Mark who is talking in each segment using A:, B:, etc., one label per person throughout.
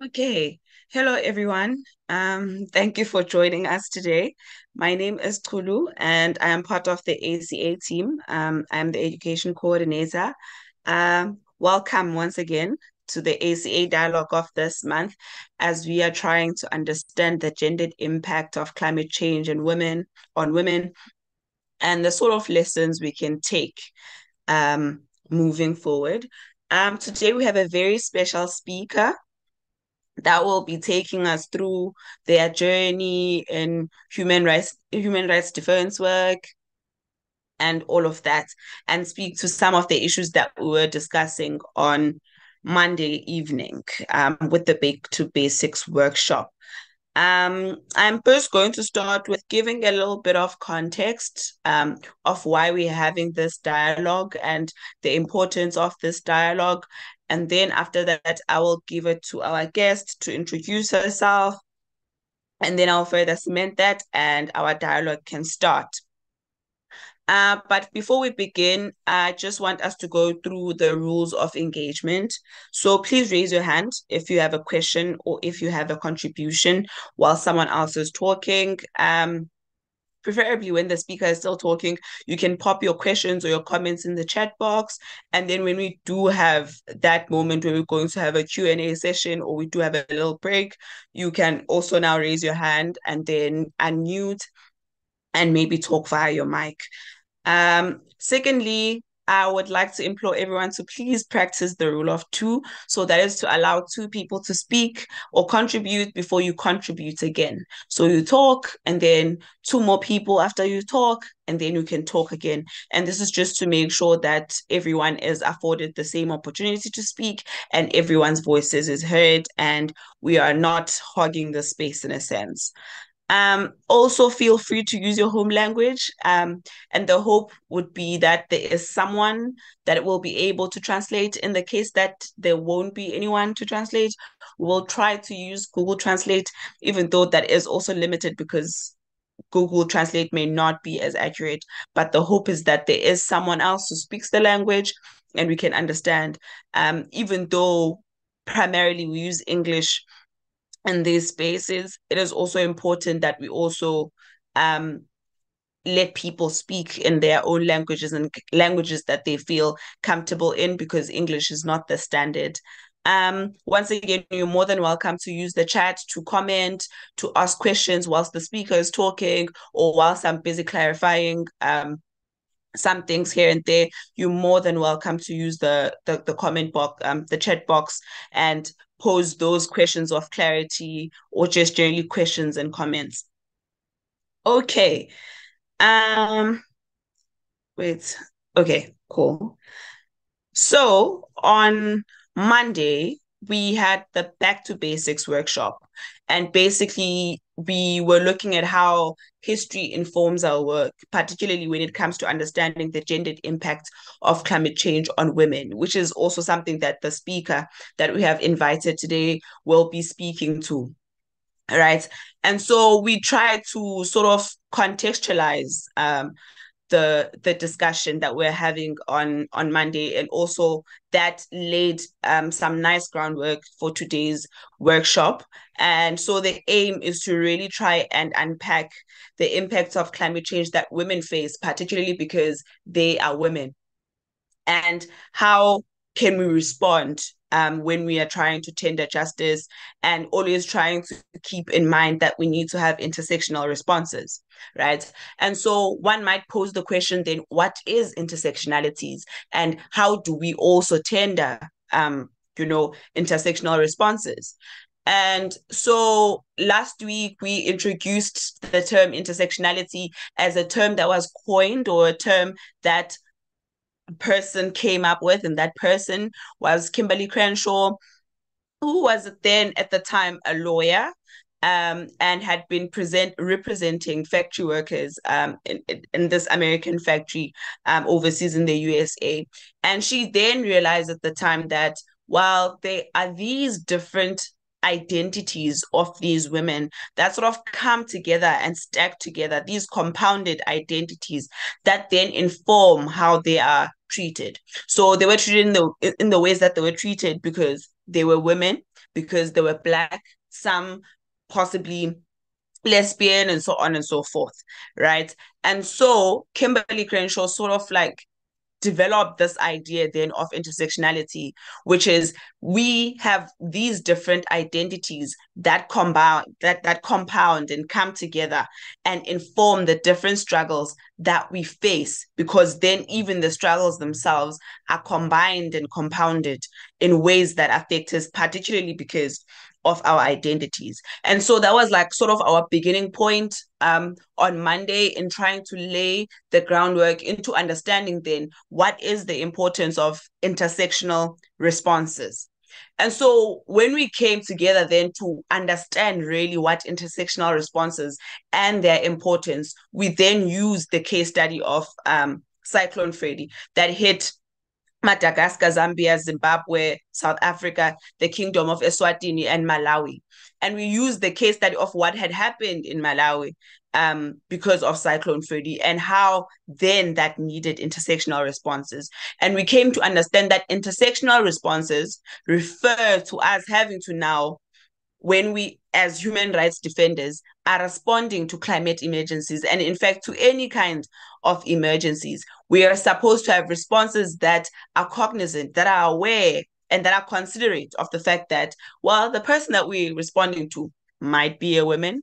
A: Okay. Hello, everyone. Thank you for joining us today. My name is Chulu, and I am part of the ACA team. I'm the education coordinator. Welcome once again to the ACA dialogue of this month, as we are trying to understand the gendered impact of climate change and women on women, and the sort of lessons we can take moving forward. Today we have a very special speaker that will be taking us through their journey in human rights defense work and all of that, and speak to some of the issues that we were discussing on Monday evening with the Back to Basics workshop. I'm first going to start with giving a little bit of context of why we're having this dialogue and the importance of this dialogue. And then after that, I will give it to our guest to introduce herself. And then I'll further cement that and our dialogue can start. But before we begin, I just want us to go through the rules of engagement. So please raise your hand if you have a question or if you have a contribution while someone else is talking. Preferably when the speaker is still talking, you can pop your questions or your comments in the chat box. And then when we do have that moment where we're going to have a Q&A session or we do have a little break, you can also now raise your hand and then unmute and maybe talk via your mic. Secondly, I would like to implore everyone to please practice the rule of two. So that is to allow two people to speak or contribute before you contribute again. So you talk and then two more people after you talk, and then you can talk again. And this is just to make sure that everyone is afforded the same opportunity to speak and everyone's voices is heard and we are not hogging the space in a sense. Also feel free to use your home language. And the hope would be that there is someone that will be able to translate. In the case that there won't be anyone to translate, we'll try to use Google Translate, even though that is also limited because Google Translate may not be as accurate. But the hope is that there is someone else who speaks the language and we can understand. Even though primarily we use English in these spaces, it is also important that we also um, let people speak in their own languages and languages that they feel comfortable in, because English is not the standard. Once again, you're more than welcome to use the chat to comment, to ask questions whilst the speaker is talking, or whilst I'm busy clarifying some things here and there. You're more than welcome to use the comment box, the chat box, and pose those questions of clarity or just generally questions and comments. Okay. Um, wait. Okay, cool. So on Monday, we had the Back to Basics workshop. And basically, we were looking at how history informs our work, particularly when it comes to understanding the gendered impact of climate change on women, which is also something that the speaker that we have invited today will be speaking to. Right. And so we try to sort of contextualize the discussion that we're having on Monday, and also that laid some nice groundwork for today's workshop. And so the aim is to really try and unpack the impacts of climate change that women face, particularly because they are women, and how can we respond when we are trying to tender justice, and always trying to keep in mind that we need to have intersectional responses, right? And so one might pose the question then, what is intersectionalities and how do we also tender, intersectional responses? And so last week, we introduced the term intersectionality as a term that was coined, or a term that person came up with, and that person was Kimberly Crenshaw, who was then at the time a lawyer, and had been representing factory workers in this American factory overseas in the USA. And she then realized at the time that while there are these different identities of these women that sort of come together and stack together, these compounded identities that then inform how they are treated. So they were treated in the ways that they were treated because they were women, because they were Black, some possibly lesbian, and so on and so forth, right? And so Kimberly Crenshaw sort of like developed this idea then of intersectionality, which is we have these different identities that compound and come together and inform the different struggles that we face, because then even the struggles themselves are combined and compounded in ways that affect us, particularly because of our identities. And so that was like sort of our beginning point on Monday in trying to lay the groundwork into understanding then what is the importance of intersectional responses. And so when we came together then to understand really what intersectional responses and their importance, we then used the case study of Cyclone Freddy that hit Madagascar, Zambia, Zimbabwe, South Africa, the Kingdom of Eswatini, and Malawi. And we used the case study of what had happened in Malawi because of Cyclone Freddy and how then that needed intersectional responses. And we came to understand that intersectional responses refer to us having to now, when we as human rights defenders are responding to climate emergencies, and in fact to any kind of emergencies, we are supposed to have responses that are cognizant, that are aware, and that are considerate of the fact that, well, the person that we're responding to might be a woman,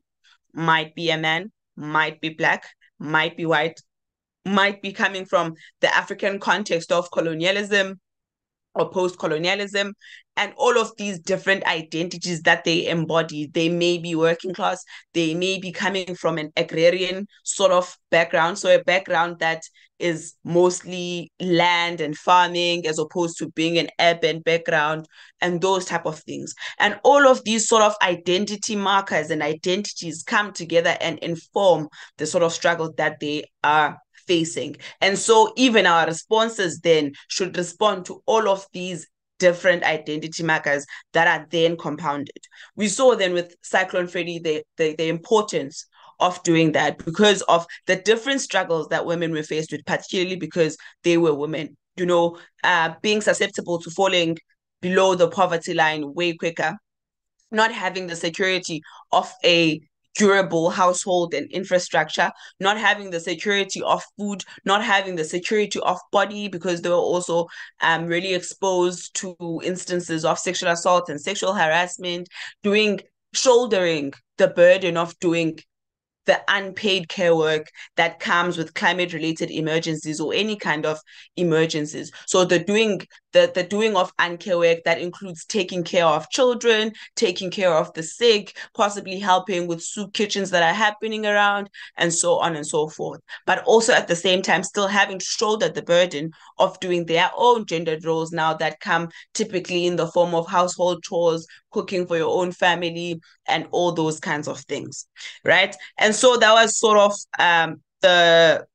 A: might be a man, might be Black, might be white, might be coming from the African context of colonialism or post-colonialism, and all of these different identities that they embody. They may be working class, they may be coming from an agrarian sort of background, so a background that is mostly land and farming as opposed to being an urban background, and those type of things. And all of these sort of identity markers and identities come together and inform the sort of struggle that they are facing. And so even our responses then should respond to all of these different identity markers that are then compounded. We saw then with Cyclone Freddy the importance of doing that because of the different struggles that women were faced with, particularly because they were women, being susceptible to falling below the poverty line way quicker, not having the security of a durable household and infrastructure, not having the security of food, not having the security of body, because they were also really exposed to instances of sexual assault and sexual harassment, shouldering the burden of doing the unpaid care work that comes with climate related emergencies or any kind of emergencies. So the doing of uncare work that includes taking care of children, taking care of the sick, possibly helping with soup kitchens that are happening around, and so on and so forth. But also at the same time, still having to shoulder the burden of doing their own gendered roles now that come typically in the form of household chores, cooking for your own family, and all those kinds of things, right? And so that was sort of the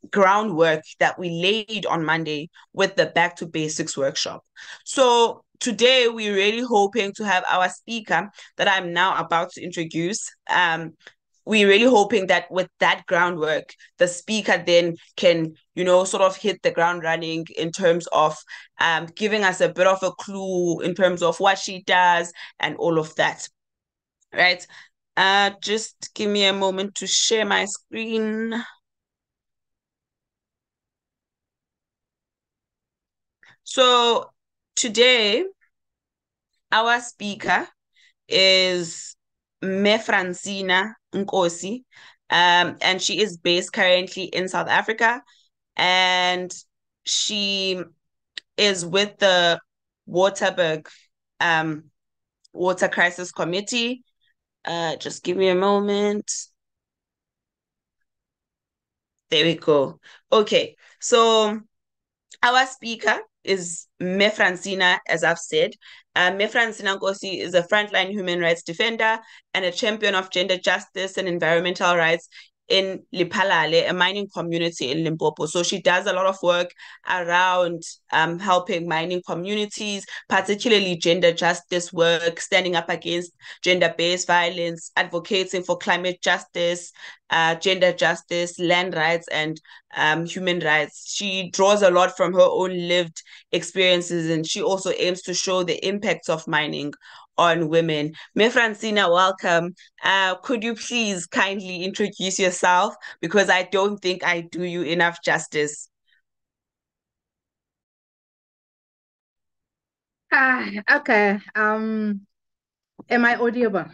A: groundwork that we laid on Monday with the Back to Basics workshop. So today we're really hoping to have our speaker that I'm now about to introduce. We're really hoping that with that groundwork, the speaker then can, sort of hit the ground running in terms of giving us a bit of a clue in terms of what she does and all of that, right? Just give me a moment to share my screen. So today, our speaker is Francina Nkosi, and she is based currently in South Africa, and she is with the Waterberg Water Crisis Committee. Just give me a moment. There we go. Okay, so our speaker is Francina, as I've said. Francina Nkosi is a frontline human rights defender and a champion of gender justice and environmental rights in Lephalale, a mining community in Limpopo. So she does a lot of work around helping mining communities, particularly gender justice work, standing up against gender-based violence, advocating for climate justice, gender justice, land rights, and human rights. She draws a lot from her own lived experiences, and she also aims to show the impacts of mining on women. Me Francina, welcome. Could you please kindly introduce yourself because I don't think I do you enough justice.
B: Okay. Am I audible?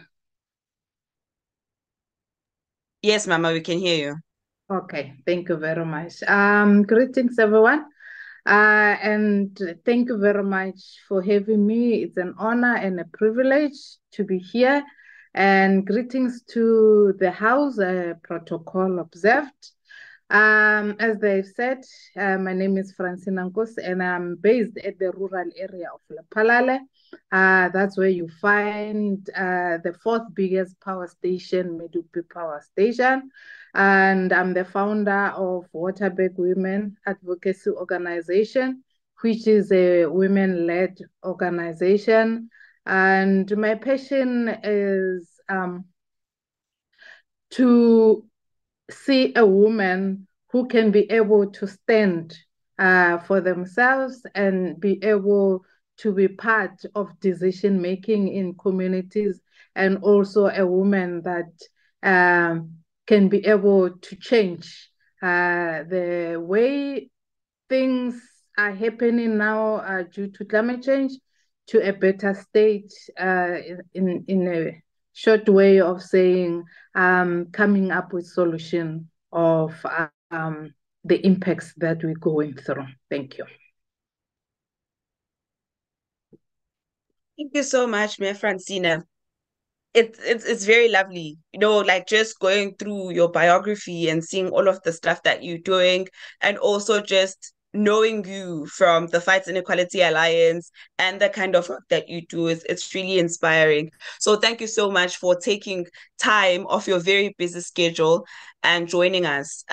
A: Yes, Mama, we can hear you.
B: Okay, thank you very much. Greetings, everyone. And thank you very much for having me. It's an honor and a privilege to be here. And greetings to the house, protocol observed. As they've said, my name is Francina Nkosi, and I'm based at the rural area of Lephalale. That's where you find the fourth biggest power station, Medupi Power Station. And I'm the founder of Waterberg Women Advocacy Organization, which is a women-led organization. And my passion is to see a woman who can be able to stand for themselves and be able to be part of decision making in communities, and also a woman that can be able to change the way things are happening now due to climate change to a better state, in a short way of saying, coming up with solution of the impacts that we're going through. Thank you.
A: Thank you so much, Mia Francina. It's very lovely, like just going through your biography and seeing all of the stuff that you're doing, and also just knowing you from the Fights Inequality Alliance and the kind of work that you do is it's really inspiring. So thank you so much for taking time off your very busy schedule and joining us.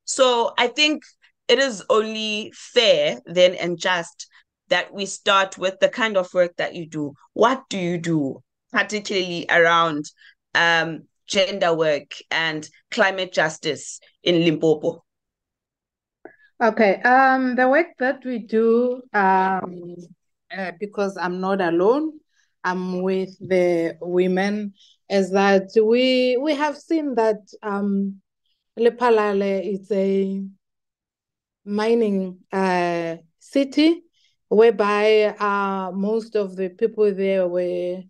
A: So I think it is only fair then and just that we start with the kind of work that you do. What do you do, particularly around gender work and climate justice in Limpopo?
B: Okay, the work that we do, because I'm not alone, I'm with the women, is that we have seen that Lephalale is a mining city, whereby most of the people there were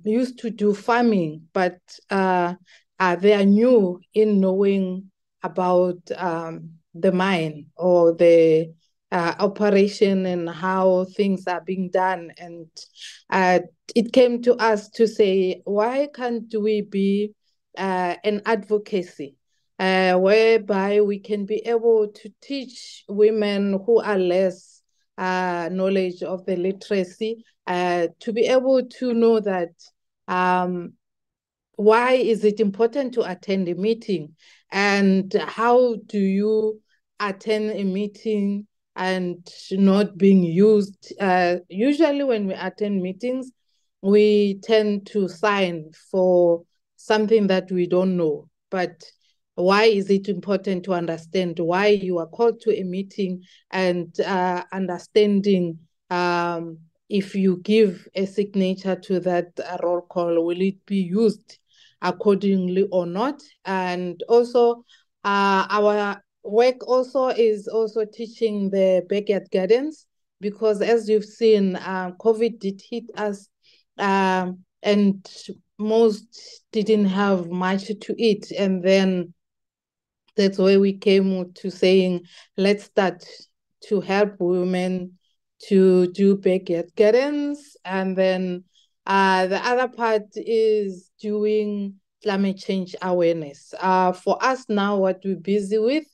B: used to do farming, but they are new in knowing about the mine or the operation and how things are being done. And it came to us to say, why can't we be an advocacy whereby we can be able to teach women who are less knowledge of the literacy to be able to know that why is it important to attend a meeting, and how do you attend a meeting and not being used. Usually when we attend meetings, we tend to sign for something that we don't know, but why is it important to understand why you are called to a meeting, and understanding if you give a signature to that roll call, will it be used accordingly or not? And also our work also is also teaching the backyard gardens, because as you've seen, COVID did hit us, and most didn't have much to eat. And then that's where we came to saying, let's start to help women to do backyard gardens. And then the other part is doing climate change awareness. For us now, what we're busy with,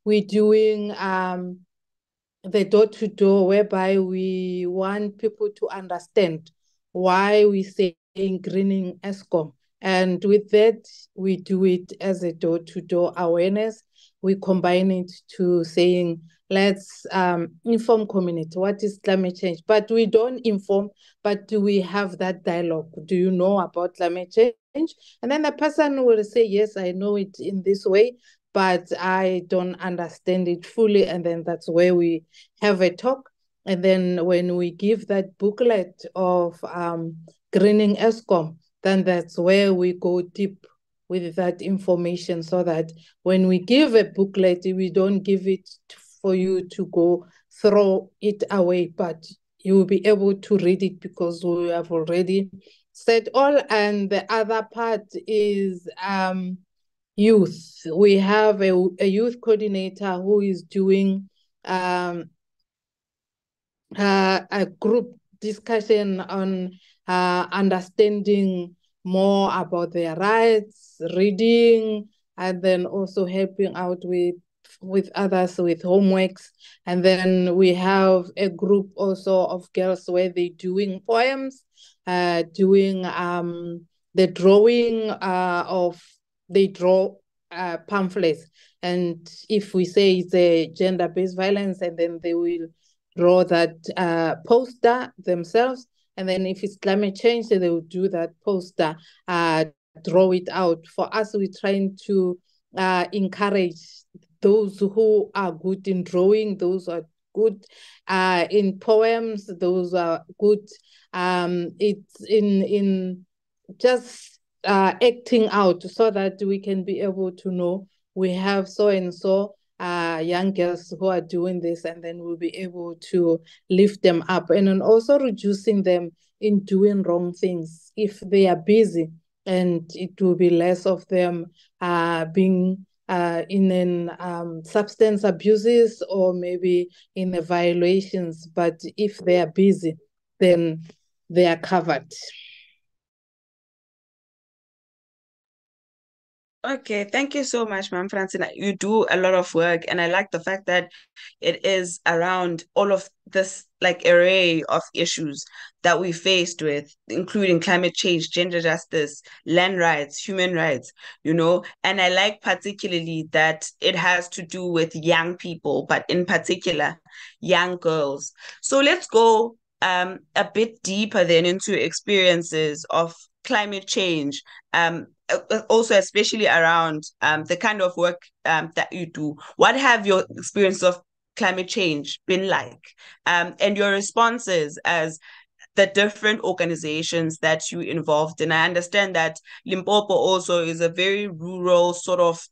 B: we're doing the door-to-door, whereby we want people to understand why we say greening ESCOM. And with that, we do it as a door-to-door awareness. We combine it to saying, let's inform community what is climate change. But we don't inform, but do we have that dialogue? Do you know about climate change? And then the person will say, yes, I know it in this way, but I don't understand it fully. And then that's where we have a talk. And then when we give that booklet of greening ESCOM, then that's where we go deep with that information, so that when we give a booklet, we don't give it for you to go throw it away, but you will be able to read it because we have already said all. And the other part is youth. We have a youth coordinator who is doing a group discussion on understanding more about their rights, reading, and then also helping out with others with homeworks. And then we have a group also of girls where they're doing poems, doing the drawing of, they draw pamphlets. And if we say it's a gender-based violence, and then they will draw that poster themselves. And then if it's climate change, they will do that poster, draw it out. For us, we're trying to encourage those who are good in drawing, those are good in poems, those are good. It's in just acting out, so that we can be able to know we have so and so young girls who are doing this, and then we'll be able to lift them up, and then also reducing them in doing wrong things if they are busy, and it will be less of them being in an substance abuses, or maybe in the violations. But if they are busy, then they are covered.
A: Okay, thank you so much, Ma'am Francina. You do a lot of work, and I like the fact that it is around all of this like array of issues that we faced with, including climate change, gender justice, land rights, human rights, and I like particularly that it has to do with young people, but in particular, young girls. So let's go a bit deeper then into experiences of climate change, also especially around the kind of work that you do. What have your experience of climate change been like, and your responses as the different organizations that you involved in? I understand that Limpopo also is a very rural sort of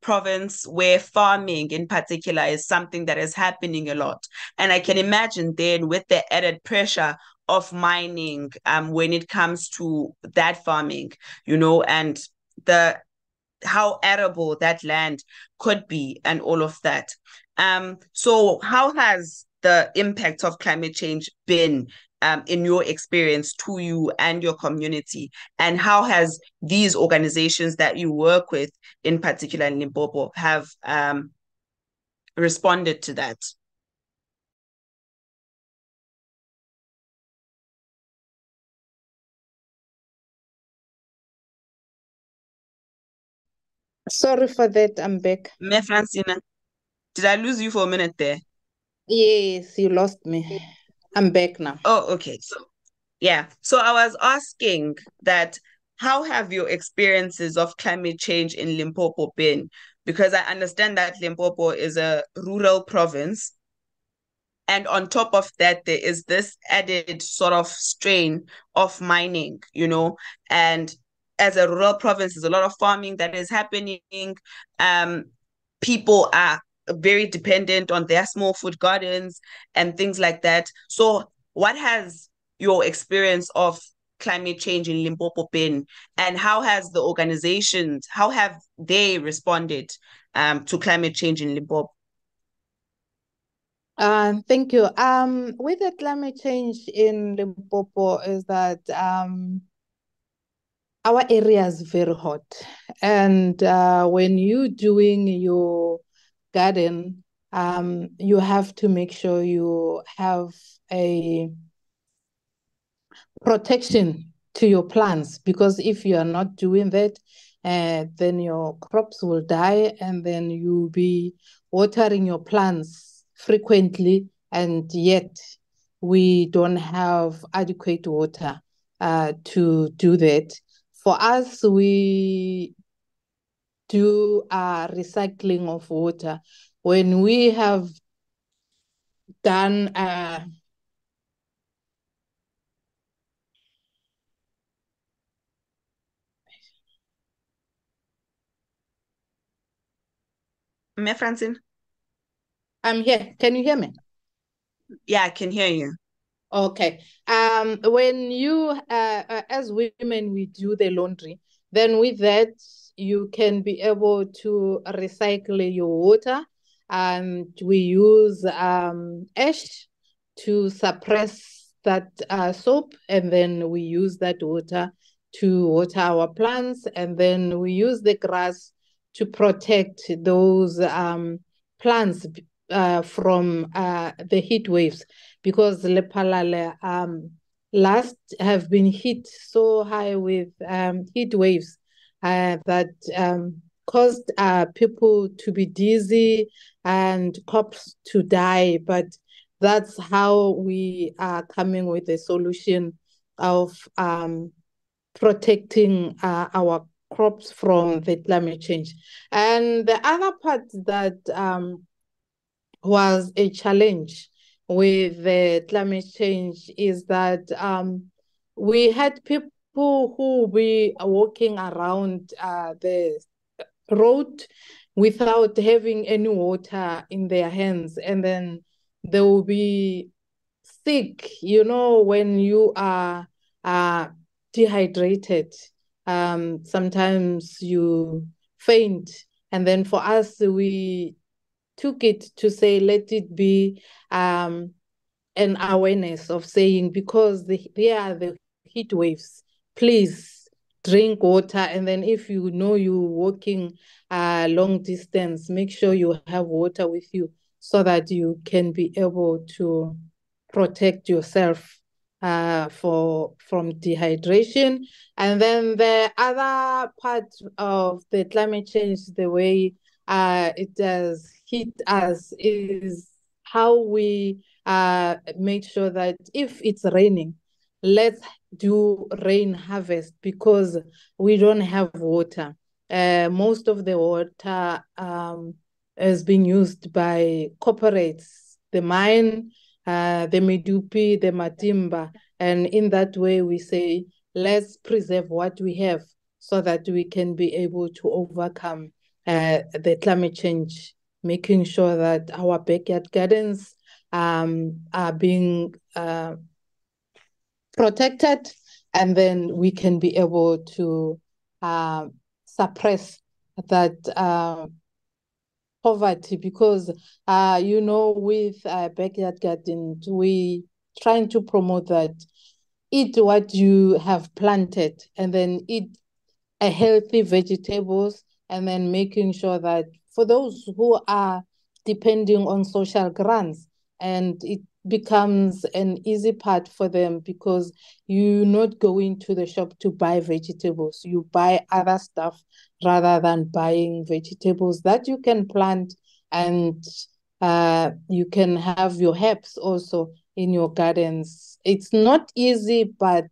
A: province where farming in particular is something that is happening a lot. And I can imagine then with the added pressure of mining when it comes to that farming, and the how arable that land could be and all of that. So how has the impact of climate change been in your experience to you and your community? And how has these organizations that you work with, in particular in Limpopo, have responded to that?
B: Sorry for that, I'm back.
A: Me, Francina, did I lose you for a minute there?
B: Yes, you lost me. I'm back now.
A: Oh, okay. Yeah. So I was asking that how have your experiences of climate change in Limpopo been? Because I understand that Limpopo is a rural province. And on top of that, there is this added sort of strain of mining, and as a rural province, there's a lot of farming that is happening. Um, People are very dependent on their small food gardens and things like that. So, what has your experience of climate change in Limpopo been, and how have they responded to climate change in Limpopo?
B: Thank you. With the climate change in Limpopo is that our area is very hot, and when you doing your garden, you have to make sure you have a protection to your plants, because if you are not doing that, then your crops will die, and then you'll be watering your plants frequently, and yet we don't have adequate water to do that. For us, we do recycling of water. When we have done
A: Me, Francine?
B: I'm here. Can you hear me?
A: Yeah, I can hear you.
B: Okay. When you, as women, we do the laundry, then with that, you can be able to recycle your water. And we use ash to suppress that soap, and then we use that water to water our plants, and then we use the grass to protect those plants from the heat waves, because Lephalale last have been hit so high with heat waves that caused people to be dizzy and crops to die. But that's how we are coming with a solution of protecting our crops from the climate change. And the other part that was a challenge with the climate change is that we had people who were walking around the road without having any water in their hands, and then they will be sick. You know, when you are uh, dehydrated, sometimes you faint. And then for us, we took it to say, let it be an awareness of saying, because there are the heat waves, please drink water. And then if you know you're walking a long distance, make sure you have water with you so that you can be able to protect yourself from dehydration. And then the other part of the climate change, the way it does hit us, is how we make sure that if it's raining, let's do rain harvest, because we don't have water. Most of the water is being used by corporates, the mine, the Medupi, the Matimba. And in that way, we say, let's preserve what we have so that we can be able to overcome the climate change, making sure that our backyard gardens are being protected, and then we can be able to suppress that poverty, because you know, with backyard gardens, we trying to promote that eat what you have planted, and then eat a healthy vegetables, and then making sure that for those who are depending on social grants, and it becomes an easy part for them, because you're not going to the shop to buy vegetables, you buy other stuff rather than buying vegetables that you can plant. And you can have your herbs also in your gardens. It's not easy, but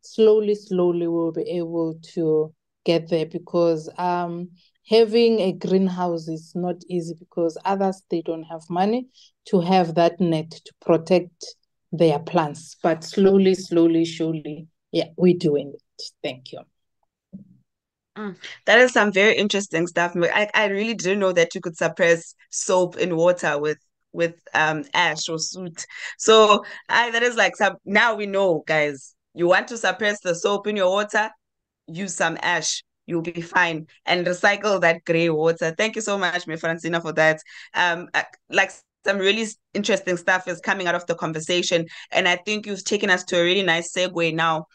B: slowly we'll be able to get there, because having a greenhouse is not easy, because others, they don't have money to have that net to protect their plants. But slowly, surely, yeah, we're doing it. Thank you.
A: That is some very interesting stuff. I really didn't know that you could suppress soap in water with ash or soot. So I that is like some now we know, guys. You want to suppress the soap in your water, use some ash. You'll be fine. And recycle that gray water. Thank you so much, me Francina, for that. Like some really interesting stuff is coming out of the conversation. And I think you've taken us to a really nice segue now,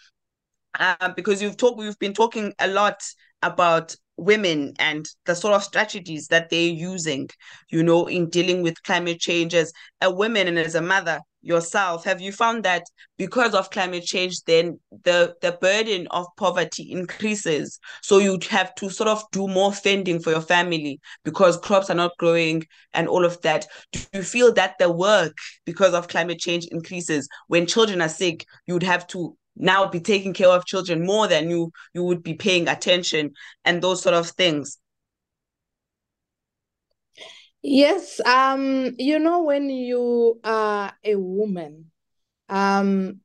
A: because we've been talking a lot about women and the sort of strategies that they're using, in dealing with climate change. As a woman and as a mother yourself, have you found that because of climate change, then the burden of poverty increases? So you'd have to sort of do more fending for your family because crops are not growing and all of that. Do you feel that the work because of climate change increases? When children are sick, you'd have to now be taking care of children more than you would be paying attention and those sort of things.
B: Yes, when you are a woman, and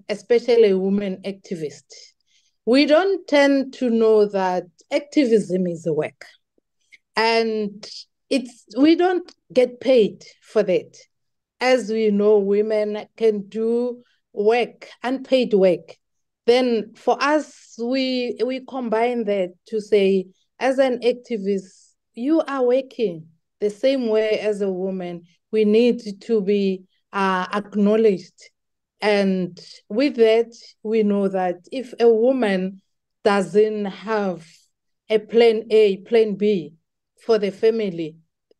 B: especially a woman activist, we don't tend to know that activism is a work. And we don't get paid for that. As we know, women can do work, unpaid work. Then for us, we combine that to say, as an activist, you are working the same way as a woman. We need to be acknowledged. And with that, we know that if a woman doesn't have a plan A, plan B for the family,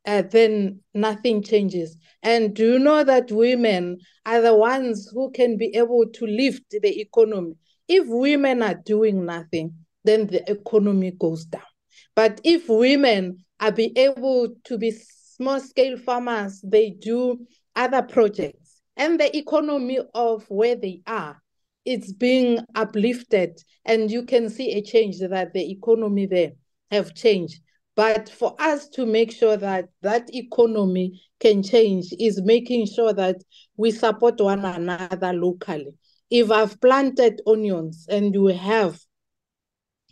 B: then nothing changes. And do you know that women are the ones who can be able to lift the economy? If women are doing nothing, then the economy goes down. But if women are be able to be small scale farmers, they do other projects, and the economy of where they are, it's being uplifted, and you can see a change that the economy there have changed. But for us to make sure that that economy can change is making sure that we support one another locally. If I've planted onions and you have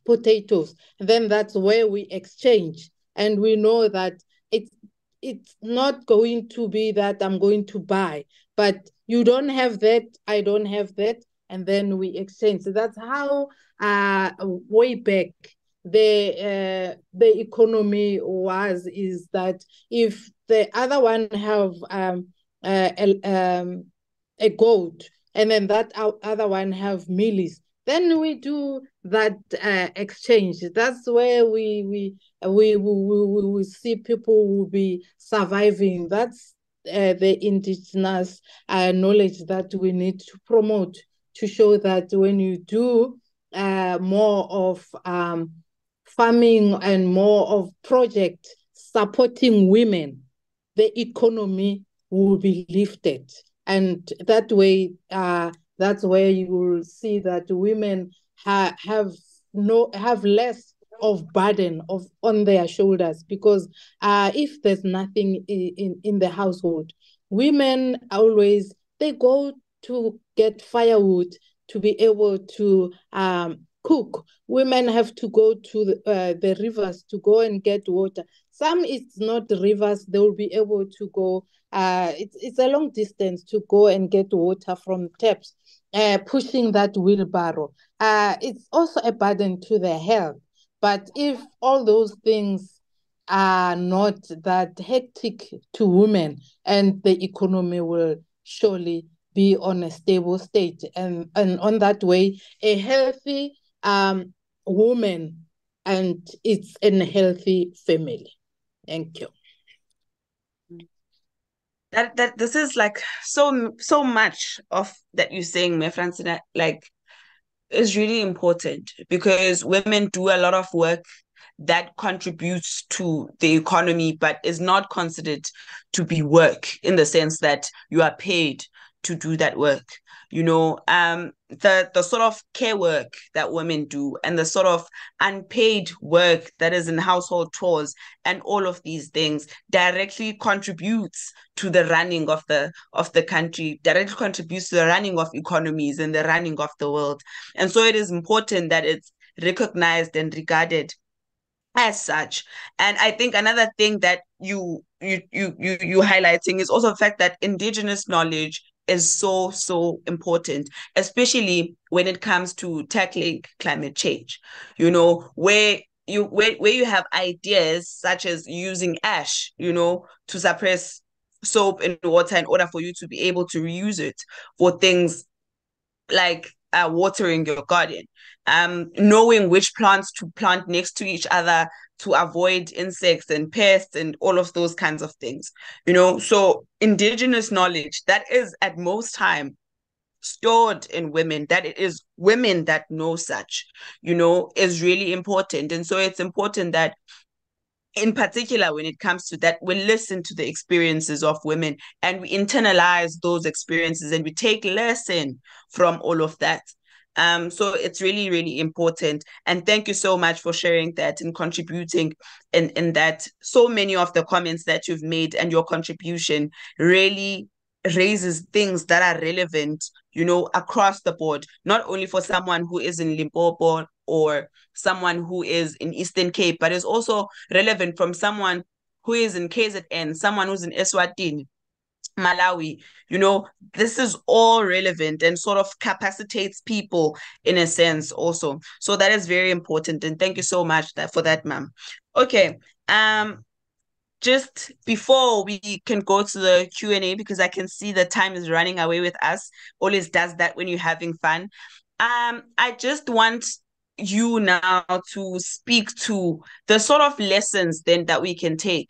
B: potatoes, then that's where we exchange. And we know that it's not going to be that I'm going to buy, but you don't have that, I don't have that, and then we exchange. So that's how way back the economy was, is that if the other one have a goat, and then that other one have mealies, then we do that exchange. That's where we see people will be surviving. That's the indigenous knowledge that we need to promote, to show that when you do more of farming and more of project supporting women, the economy will be lifted. And that way, that's where you will see that women have less of burden of on their shoulders, because if there's nothing in the household, women always, they go to get firewood to be able to cook. Women have to go to the rivers to go and get water. Some it's not rivers, they will be able to go, it's a long distance to go and get water from taps, pushing that wheelbarrow. It's also a burden to their health. But if all those things are not that hectic to women, and the economy will surely be on a stable state. And on that way, a healthy woman, and it's a healthy family. Thank you.
A: That this is like so much of that you're saying, my Francina, like, is really important, because women do a lot of work that contributes to the economy, but is not considered to be work in the sense that you are paid to do that work. The sort of care work that women do, and the sort of unpaid work that is in household chores and all of these things, directly contributes to the running of the country, directly contributes to the running of economies and the running of the world. And so it is important that it's recognized and regarded as such. And I think another thing that you highlighting is also the fact that indigenous knowledge is so important, especially when it comes to tackling climate change. Where you have ideas such as using ash, to suppress soap in water in order for you to be able to reuse it for things like watering your garden, knowing which plants to plant next to each other to avoid insects and pests and all of those kinds of things. So indigenous knowledge that is at most time stored in women, that it is women that know such, is really important. And so it's important that, in particular, when it comes to that, we listen to the experiences of women and we internalize those experiences and we take lesson from all of that. So it's really, really important. And thank you so much for sharing that and contributing in that. So many of the comments that you've made and your contribution really raises things that are relevant, across the board, not only for someone who is in Limpopo or someone who is in Eastern Cape, but is also relevant from someone who is in KZN, someone who's in Eswatini, Malawi, this is all relevant and sort of capacitates people in a sense also. So that is very important. And thank you so much for that, ma'am. Okay. Just before we can go to the Q&A, because I can see the time is running away with us, always does that when you're having fun. I just want you now to speak to the sort of lessons then that we can take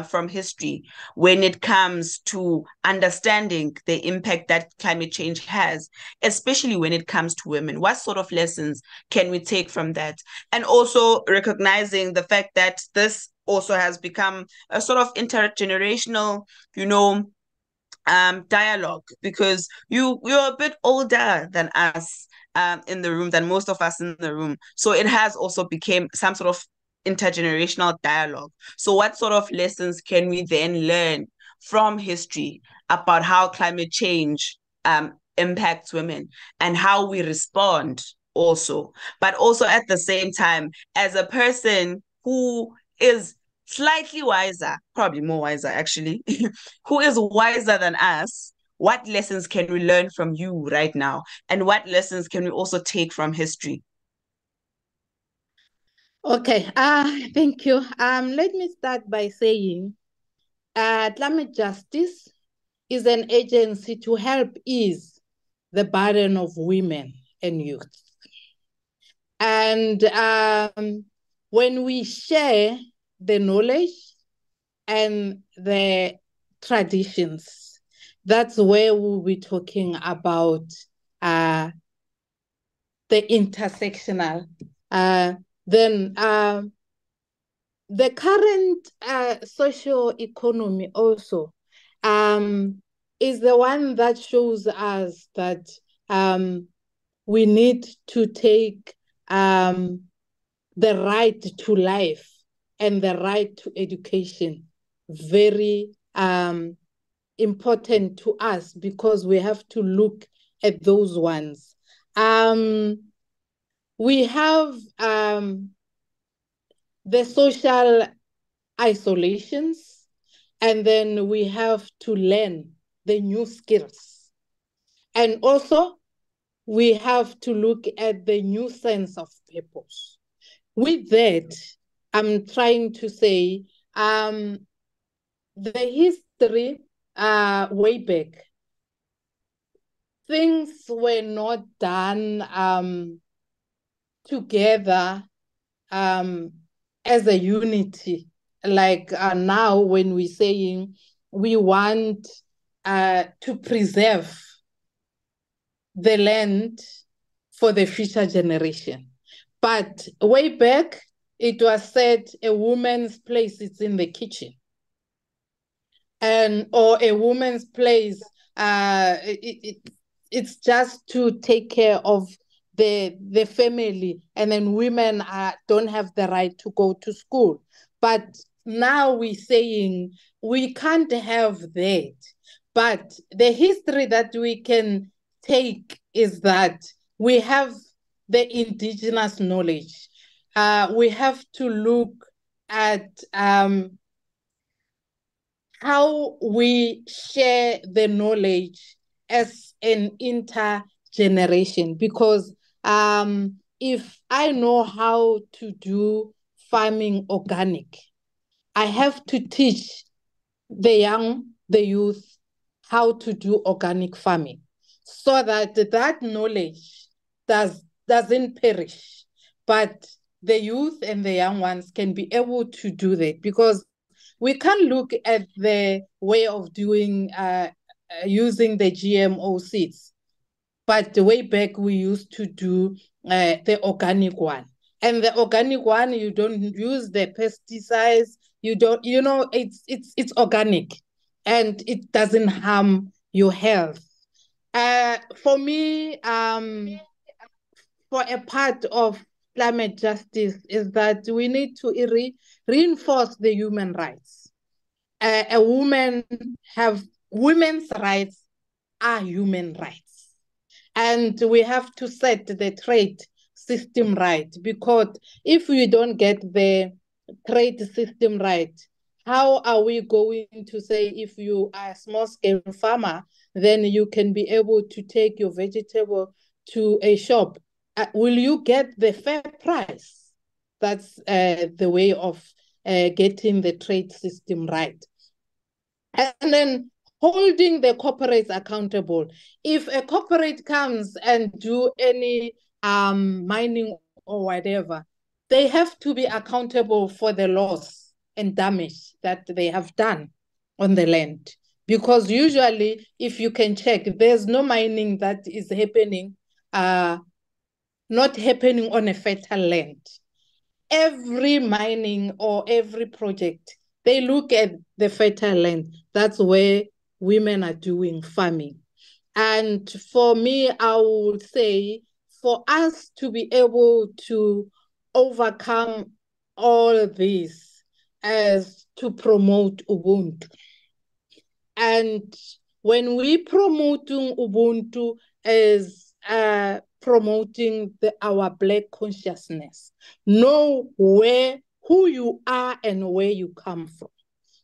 A: from history when it comes to understanding the impact that climate change has, especially when it comes to women. What sort of lessons can we take from that? And also recognizing the fact that this also has become a sort of intergenerational, dialogue, because you're a bit older than us in the room, than most of us in the room. So it has also become some sort of intergenerational dialogue. So what sort of lessons can we then learn from history about how climate change impacts women and how we respond also, but also at the same time, as a person who is slightly wiser, probably more wiser actually, who is wiser than us, what lessons can we learn from you right now? And what lessons can we also take from history?
B: Okay, thank you. Let me start by saying climate justice is an agency to help ease the burden of women and youth. And when we share the knowledge and the traditions, that's where we'll be talking about the intersectional. Then the current social economy also is the one that shows us that we need to take the right to life and the right to education very important to us, because we have to look at those ones. We have the social isolations, and then we have to learn the new skills. And also, we have to look at the new sense of purpose. With that, I'm trying to say the history way back, things were not done together as a unity. Like now, when we're saying we want to preserve the land for the future generation. But way back, it was said a woman's place is in the kitchen. Or a woman's place, it's just to take care of the family, and then women don't have the right to go to school. But now we're saying we can't have that. But the history that we can take is that we have the indigenous knowledge. We have to look at how we share the knowledge as an intergeneration, because if I know how to do farming organic, I have to teach the youth, how to do organic farming, so that that knowledge doesn't perish, but the youth and the young ones can be able to do that. Because we can't look at the way of doing using the GMO seeds, but the way back we used to do the organic one. And the organic one, you don't use the pesticides. You don't, it's organic, and it doesn't harm your health. For me, for a part of climate justice is that we need to reinforce the human rights. Women's rights are human rights. And we have to set the trade system right, because if we don't get the trade system right, how are we going to say if you are a small-scale farmer, then you can be able to take your vegetable to a shop? Will you get the fair price? That's the way of getting the trade system right. And then holding the corporates accountable. If a corporate comes and do any mining or whatever, they have to be accountable for the loss and damage that they have done on the land. Because usually, if you can check, there's no mining that is happening, not happening on a fertile land. Every mining or every project, they look at the fertile land. That's where women are doing farming. And for me, I would say for us to be able to overcome all this as to promote Ubuntu. And when we promoting Ubuntu as promoting our Black consciousness, know who you are and where you come from.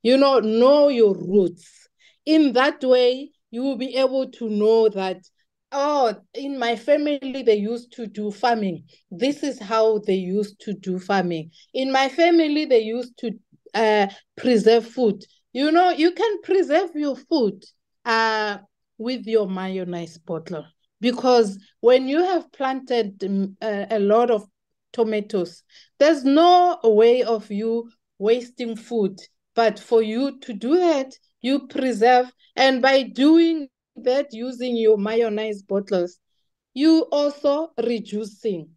B: Know your roots. In that way, you will be able to know that, oh, in my family, they used to do farming. This is how they used to do farming. In my family, they used to preserve food. You can preserve your food with your mayonnaise bottle, because when you have planted a lot of tomatoes, there's no way of you wasting food. But for you to do that, you preserve. And by doing that, using your mayonnaise bottles, you also reducing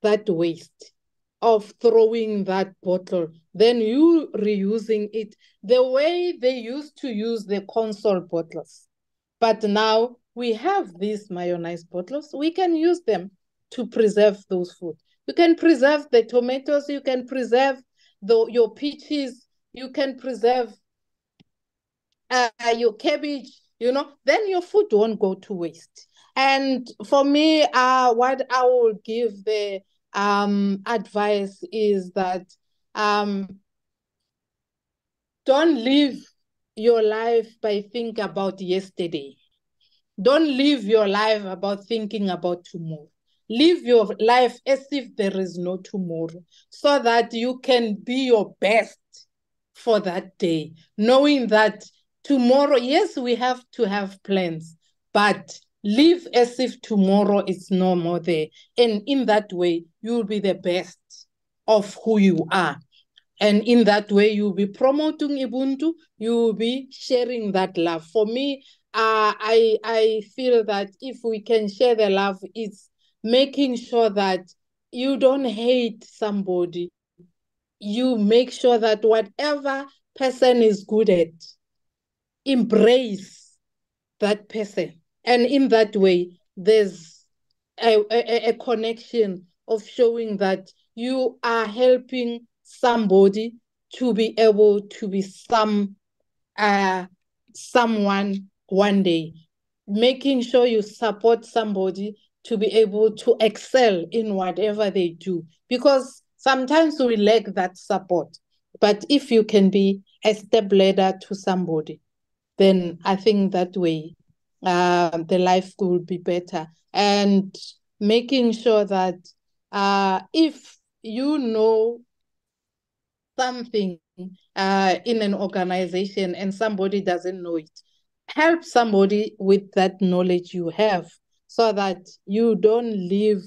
B: that waste of throwing that bottle. Then you reusing it the way they used to use the console bottles. But now we have these mayonnaise bottles. We can use them to preserve those food. You can preserve the tomatoes. You can preserve your peaches. You can preserve your cabbage. Then your food won't go to waste. And for me, what I will give the advice is that don't live your life by thinking about yesterday. Don't live your life about thinking about tomorrow. Live your life as if there is no tomorrow, so that you can be your best for that day, knowing that tomorrow, yes, we have to have plans, but live as if tomorrow is no more there. And in that way, you'll be the best of who you are. And in that way, you'll be promoting Ubuntu, you will be sharing that love. For me, I feel that if we can share the love, it's making sure that you don't hate somebody. You make sure that whatever person is good at, embrace that person. And in that way, there's a connection of showing that you are helping somebody to be able to be someone one day, making sure you support somebody to be able to excel in whatever they do, because sometimes we lack that support. But if you can be a step ladder to somebody, then I think that way the life will be better. And making sure that if you know something in an organization and somebody doesn't know it, help somebody with that knowledge you have, so that you don't leave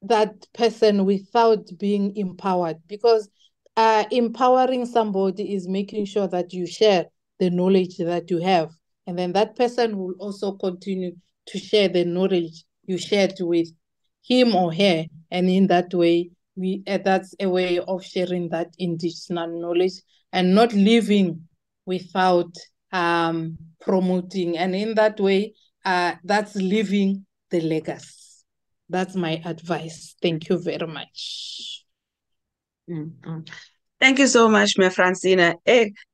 B: that person without being empowered. Because empowering somebody is making sure that you share the knowledge that you have, and then that person will also continue to share the knowledge you shared with him or her. And in that way, that's a way of sharing that indigenous knowledge and not living without promoting. And in that way, that's living the legacy. That's my advice. Thank you very much.
A: Mm-hmm. Thank you so much, Ms. Francina.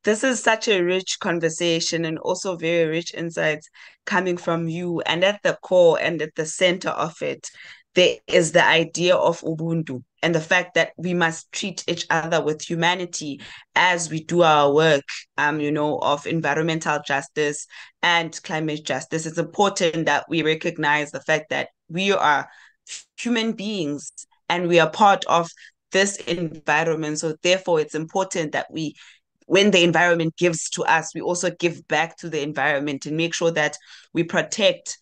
A: This is such a rich conversation and also very rich insights coming from you. And at the core and at the center of it, there is the idea of Ubuntu and the fact that we must treat each other with humanity as we do our work, of environmental justice and climate justice. It's important that we recognize the fact that we are human beings and we are part of this environment. So therefore, it's important that when the environment gives to us, we also give back to the environment and make sure that we protect,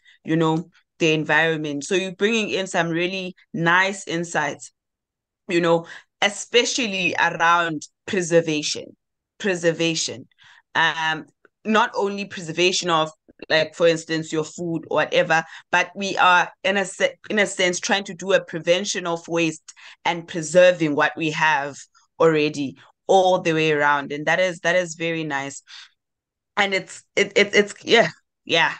A: the environment. So you're bringing in some really nice insights, especially around preservation. Preservation. Um, Not only preservation of, like, for instance, your food or whatever, but we are in a sense trying to do a prevention of waste and preserving what we have already all the way around. And that is very nice. And it's yeah.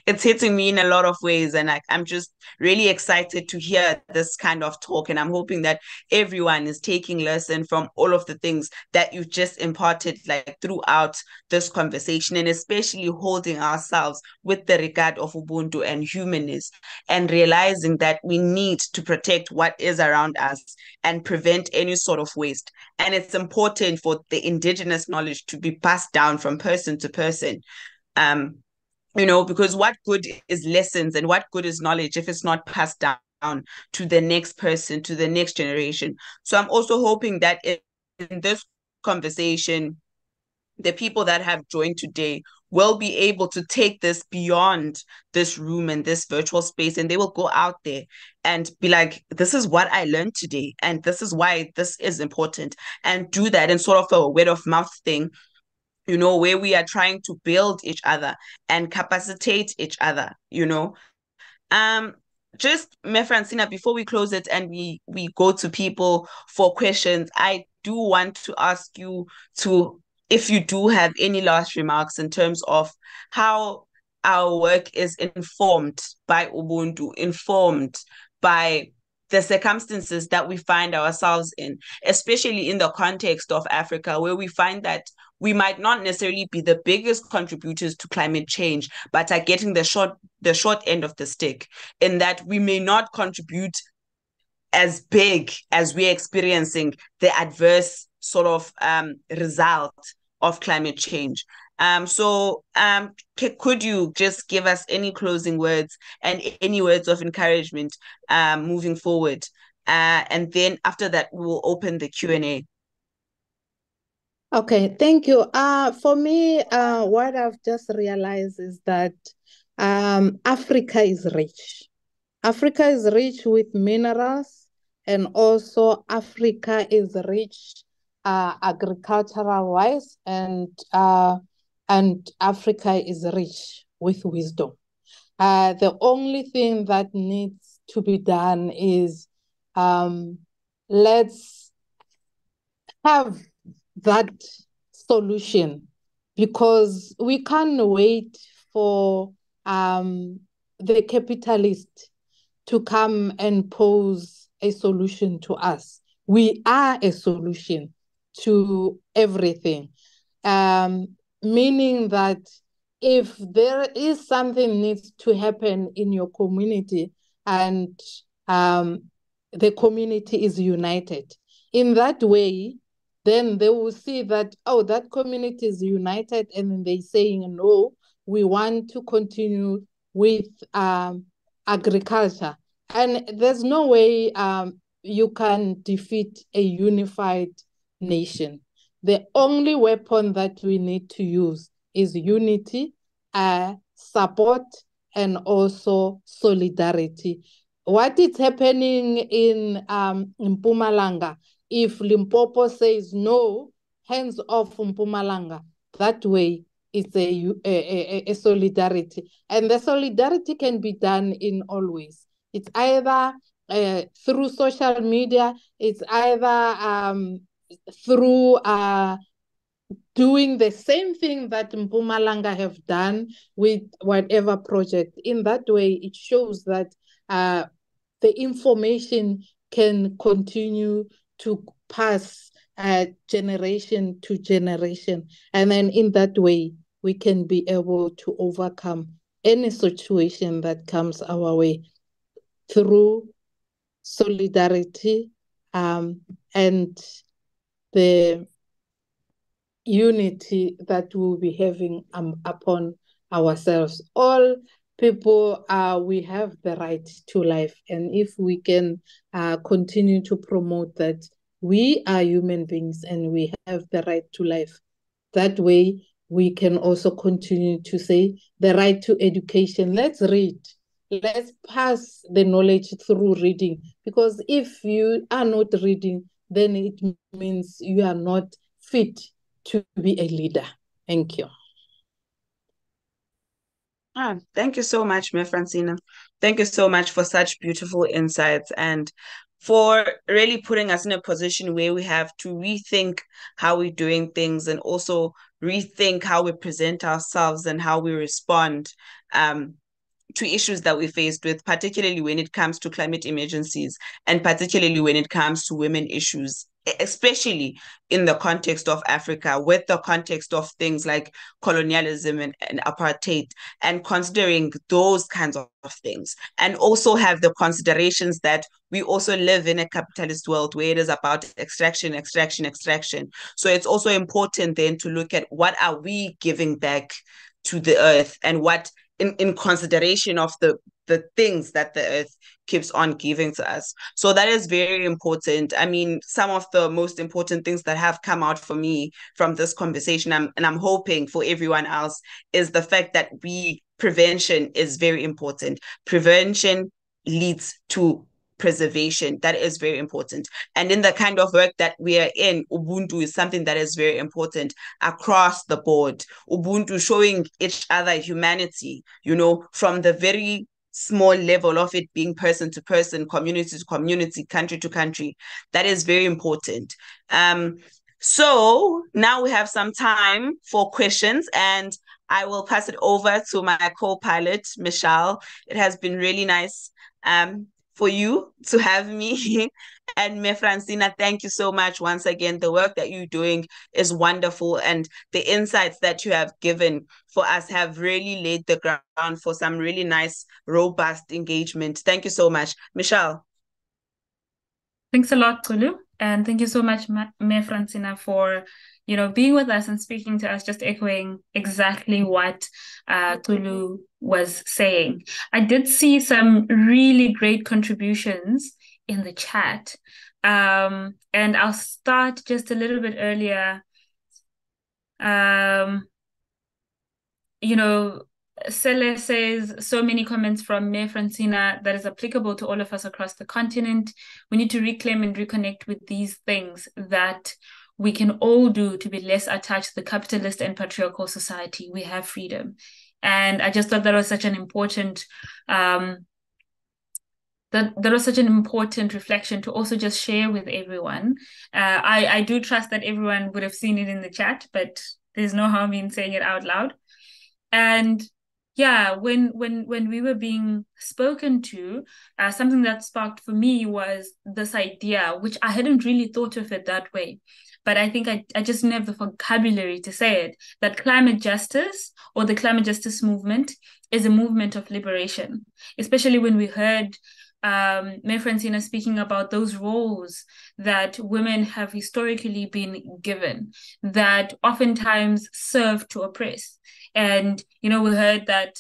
A: It's hitting me in a lot of ways, and I'm just really excited to hear this kind of talk, and I'm hoping that everyone is taking lesson from all of the things that you just imparted, like, throughout this conversation, and especially holding ourselves with the regard of Ubuntu and humanness, and realizing that we need to protect what is around us and prevent any sort of waste. And it's important for the indigenous knowledge to be passed down from person to person. Um, because what good is lessons and what good is knowledge if it's not passed down to the next person, to the next generation? So I'm also hoping that in this conversation, the people that have joined today will be able to take this beyond this room and this virtual space, and they will go out there and be like, this is what I learned today, and this is why this is important, and do that in sort of a word of mouth thing, where we are trying to build each other and capacitate each other. Um, just, Ms. Francina, before we close it and we go to people for questions, I do want to ask you to, if you do have any last remarks in terms of how our work is informed by Ubuntu, informed by the circumstances that we find ourselves in, especially in the context of Africa, where we find that we might not necessarily be the biggest contributors to climate change, but are getting the short end of the stick, in that we may not contribute as big as we're experiencing the adverse sort of result of climate change. Could you just give us any closing words and any words of encouragement moving forward? And then after that, we will open the Q&A.
B: Okay, thank you. For me, what I've just realized is that Africa is rich. Africa is rich with minerals, and also Africa is rich agricultural-wise, and Africa is rich with wisdom. The only thing that needs to be done is let's have that solution, because we can't wait for the capitalist to come and pose a solution to us. We are a solution to everything, meaning that if there is something needs to happen in your community and the community is united, in that way, then they will see that, oh, that community is united, and they're saying, no, we want to continue with agriculture. And there's no way you can defeat a unified nation. The only weapon that we need to use is unity, support, and also solidarity. What is happening in Mpumalanga, if Limpopo says no, hands off Mpumalanga, that way it's a solidarity. And the solidarity can be done in all ways. It's either through social media, it's either through doing the same thing that Mpumalanga have done with whatever project. In that way, it shows that the information can continue to pass generation to generation. And then in that way, we can be able to overcome any situation that comes our way through solidarity and the unity that we'll be having upon ourselves. All people, we have the right to life. And if we can continue to promote that we are human beings and we have the right to life, that way we can also continue to say the right to education. Let's read. Let's pass the knowledge through reading. Because if you are not reading, then it means you are not fit to be a leader. Thank you.
A: Thank you so much, Ms. Francina. Thank you so much for such beautiful insights and for really putting us in a position where we have to rethink how we're doing things and also rethink how we present ourselves and how we respond to issues that we faced with, particularly when it comes to climate emergencies and particularly when it comes to women issues, especially in the context of Africa, with the context of things like colonialism and apartheid, and considering those kinds of things. And also have the considerations that we also live in a capitalist world where it is about extraction, extraction, extraction. So it's also important then to look at what are we giving back to the earth and what in consideration of the things that the earth keeps on giving to us. So that is very important. I mean, some of the most important things that have come out for me from this conversation, and I'm hoping for everyone else, is the fact that prevention is very important. Prevention leads to preservation. That is very important. And in the kind of work that we are in, Ubuntu is something that is very important across the board. Ubuntu showing each other humanity, from the very small level of it being person to person, community to community, country to country. That is very important. So now we have some time for questions, and I will pass it over to my co-pilot, Michelle. It has been really nice for you to have me. And Me Francina, thank you so much once again. The work that you're doing is wonderful, and the insights that you have given for us have really laid the ground for some really nice, robust engagement. Thank you so much. Michelle.
C: Thanks a lot, Chulu. And thank you so much, Me Francina, for being with us and speaking to us, just echoing exactly what Chulu was saying. I did see some really great contributions in the chat. And I'll start just a little bit earlier. Sele says, so many comments from Me Francina that is applicable to all of us across the continent. We need to reclaim and reconnect with these things that we can all do to be less attached to the capitalist and patriarchal society. We have freedom. And I just thought that was such an important reflection to also just share with everyone. I do trust that everyone would have seen it in the chat, but there's no harm in saying it out loud. And yeah, when we were being spoken to, something that sparked for me was this idea, which I hadn't really thought of it that way, but I think I just didn't have the vocabulary to say it, that climate justice or the climate justice movement is a movement of liberation, especially when we heard Me Francina speaking about those roles that women have historically been given that oftentimes serve to oppress. And, we heard that,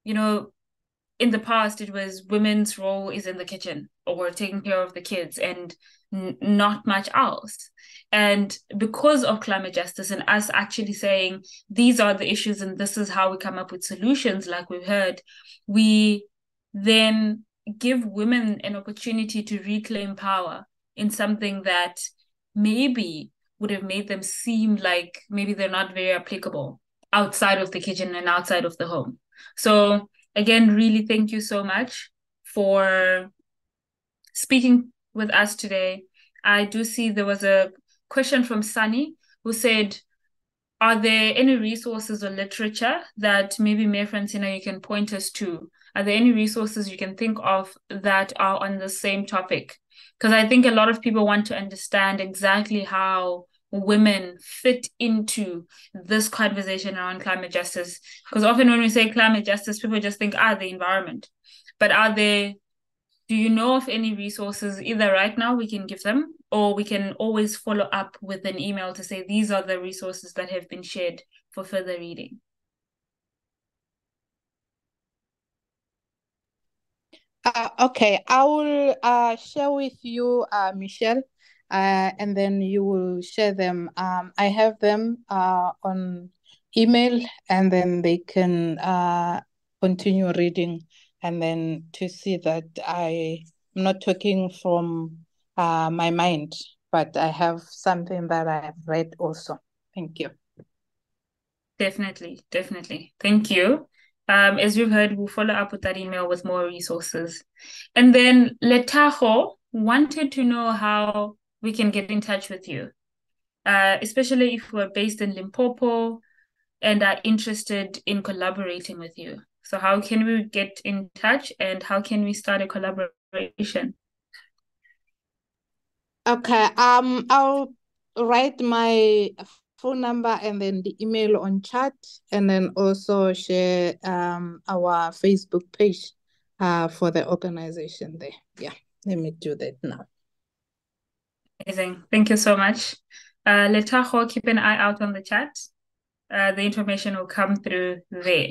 C: in the past, it was women's role is in the kitchen or taking care of the kids and not much else. And because of climate justice and us actually saying, these are the issues and this is how we come up with solutions, like we've heard, we then give women an opportunity to reclaim power in something that maybe would have made them seem like maybe they're not very applicable outside of the kitchen and outside of the home. So again, really thank you so much for speaking with us today. I do see there was a question from Sunny who said, are there any resources or literature that maybe Mayor Francina you can point us to? Are there any resources you can think of that are on the same topic? Because I think a lot of people want to understand exactly how women fit into this conversation around climate justice. Because often when we say climate justice, people just think, the environment. But do you know of any resources either right now we can give them, or we can always follow up with an email to say these are the resources that have been shared for further reading?
B: Okay, I will share with you, Michelle, and then you will share them. I have them on email, and then they can continue reading, and then to see that I'm not talking from my mind, but I have something that I have read also. Thank you.
C: Definitely, definitely. Thank you. As you've heard, we'll follow up with that email with more resources. And then Letaho wanted to know how we can get in touch with you, especially if we're based in Limpopo and are interested in collaborating with you. So how can we get in touch, and how can we start a collaboration?
B: Okay, I'll write my phone number and then the email on chat, and then also share our Facebook page for the organization there. Yeah, let me do that now.
C: Amazing. Thank you so much. Letaho, keep an eye out on the chat. The information will come through there.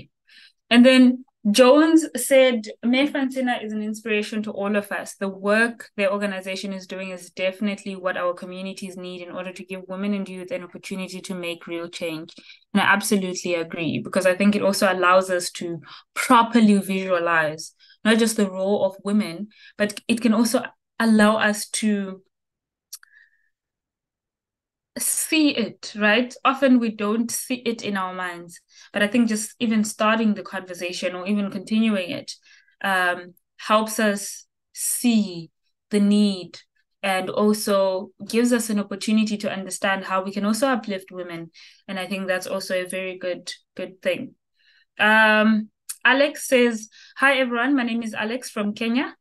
C: And then Jones said, Mayor Francina is an inspiration to all of us. The work their organization is doing is definitely what our communities need in order to give women and youth an opportunity to make real change. And I absolutely agree, because I think it also allows us to properly visualize not just the role of women, but it can also allow us to see it, right? Often we don't see it in our minds, but I think just even starting the conversation or even continuing it helps us see the need, and also gives us an opportunity to understand how we can also uplift women. And I think that's also a very good thing. Alex says, hi everyone, my name is Alex from Kenya.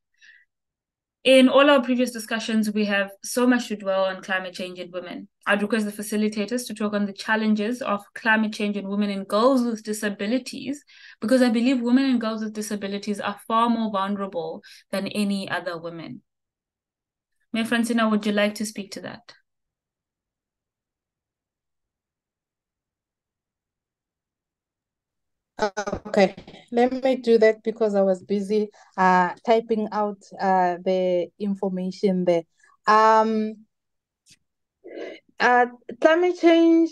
C: In all our previous discussions, we have so much to dwell on climate change in women. I'd request the facilitators to talk on the challenges of climate change in women and girls with disabilities, because I believe women and girls with disabilities are far more vulnerable than any other women. Mayor Francina, would you like to speak to that?
B: Okay, let me do that because I was busy typing out the information there. Climate change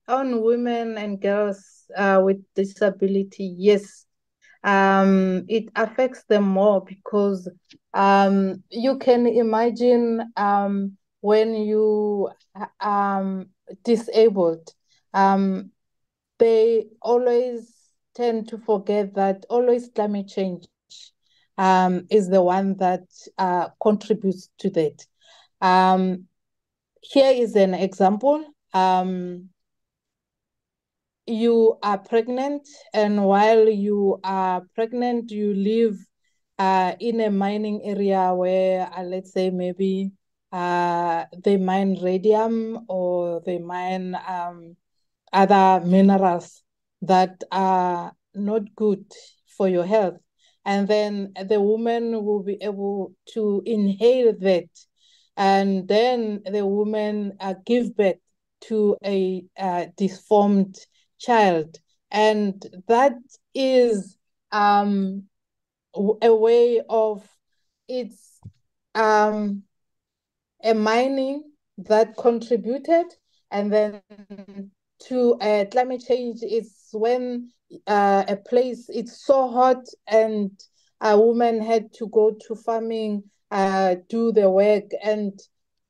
B: on women and girls with disability, yes, it affects them more because you can imagine when you disabled, they always tend to forget that always climate change is the one that contributes to that. Here is an example. You are pregnant, and while you are pregnant, you live in a mining area where, let's say, maybe they mine radium or they mine other minerals that are not good for your health. And then the woman will be able to inhale that. And then the woman give birth to a deformed child. And that is a way of, it's a mining that contributed, and then to climate change is when a place it's so hot and a woman had to go to farming, do the work, and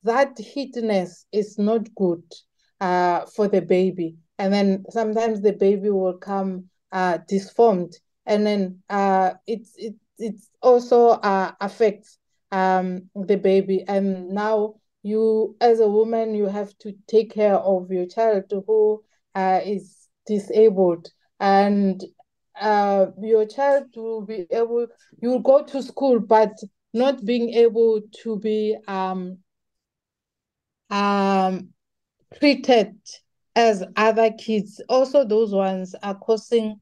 B: that heatness is not good for the baby. And then sometimes the baby will come disformed, and then it also affects the baby. And now you, as a woman, you have to take care of your child who is disabled, and your child will be able, you'll go to school, but not being able to be treated as other kids. Also, those ones are causing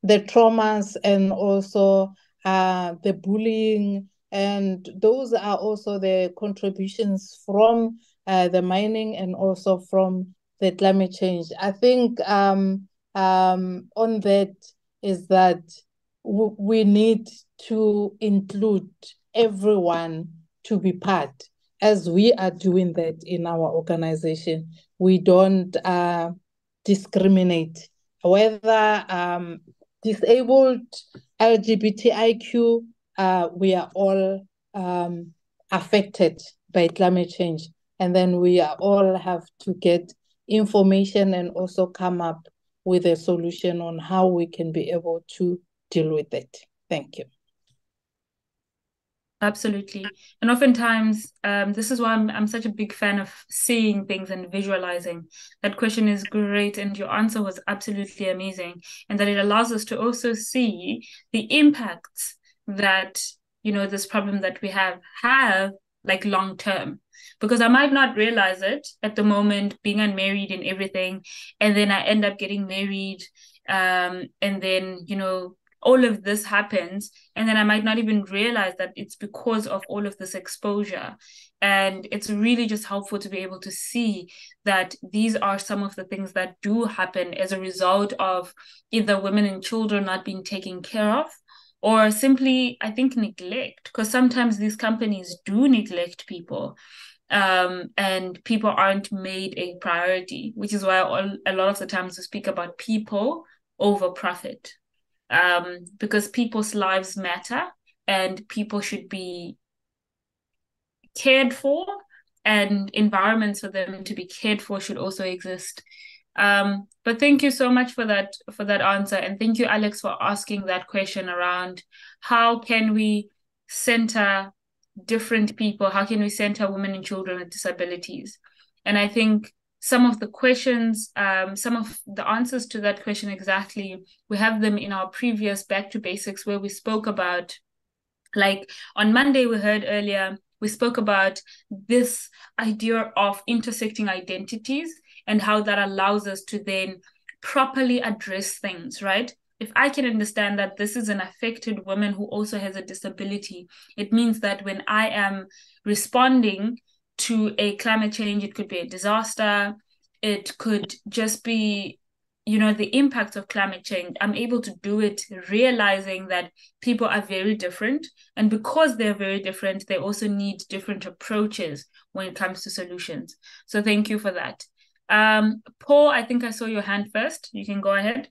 B: the traumas and also the bullying, and those are also the contributions from the mining and also from the climate change. I think on that is that we need to include everyone to be part, as we are doing that in our organization. We don't discriminate, whether disabled, LGBTIQ, we are all affected by climate change. And then we all have to get information and also come up with a solution on how we can be able to deal with it. Thank you.
C: Absolutely. And oftentimes, this is why I'm such a big fan of seeing things and visualizing. That question is great, and your answer was absolutely amazing. And that it allows us to also see the impacts that, you know, this problem that we have like long term. Because I might not realize it at the moment, being unmarried and everything, and then I end up getting married, and then, you know, all of this happens, and then I might not even realize that it's because of all of this exposure. And it's really just helpful to be able to see that these are some of the things that do happen as a result of either women and children not being taken care of, or simply, I think, neglect, because sometimes these companies do neglect people. And people aren't made a priority, which is why a lot of the times we speak about people over profit. Because people's lives matter and people should be cared for, and environments for them to be cared for should also exist. But thank you so much for that answer, and thank you, Alex, for asking that question around how can we center different people, how can we center women and children with disabilities. And I think some of the questions, some of the answers to that question exactly, we have them in our previous Back to Basics, where we spoke about, like on Monday we heard earlier, we spoke about this idea of intersecting identities and how that allows us to then properly address things, right? If I can understand that this is an affected woman who also has a disability, it means that when I am responding to a climate change, it could be a disaster, it could just be, you know, the impact of climate change, I'm able to do it realizing that people are very different. And because they're very different, they also need different approaches when it comes to solutions. So thank you for that. Paul, I think I saw your hand first. You can go ahead.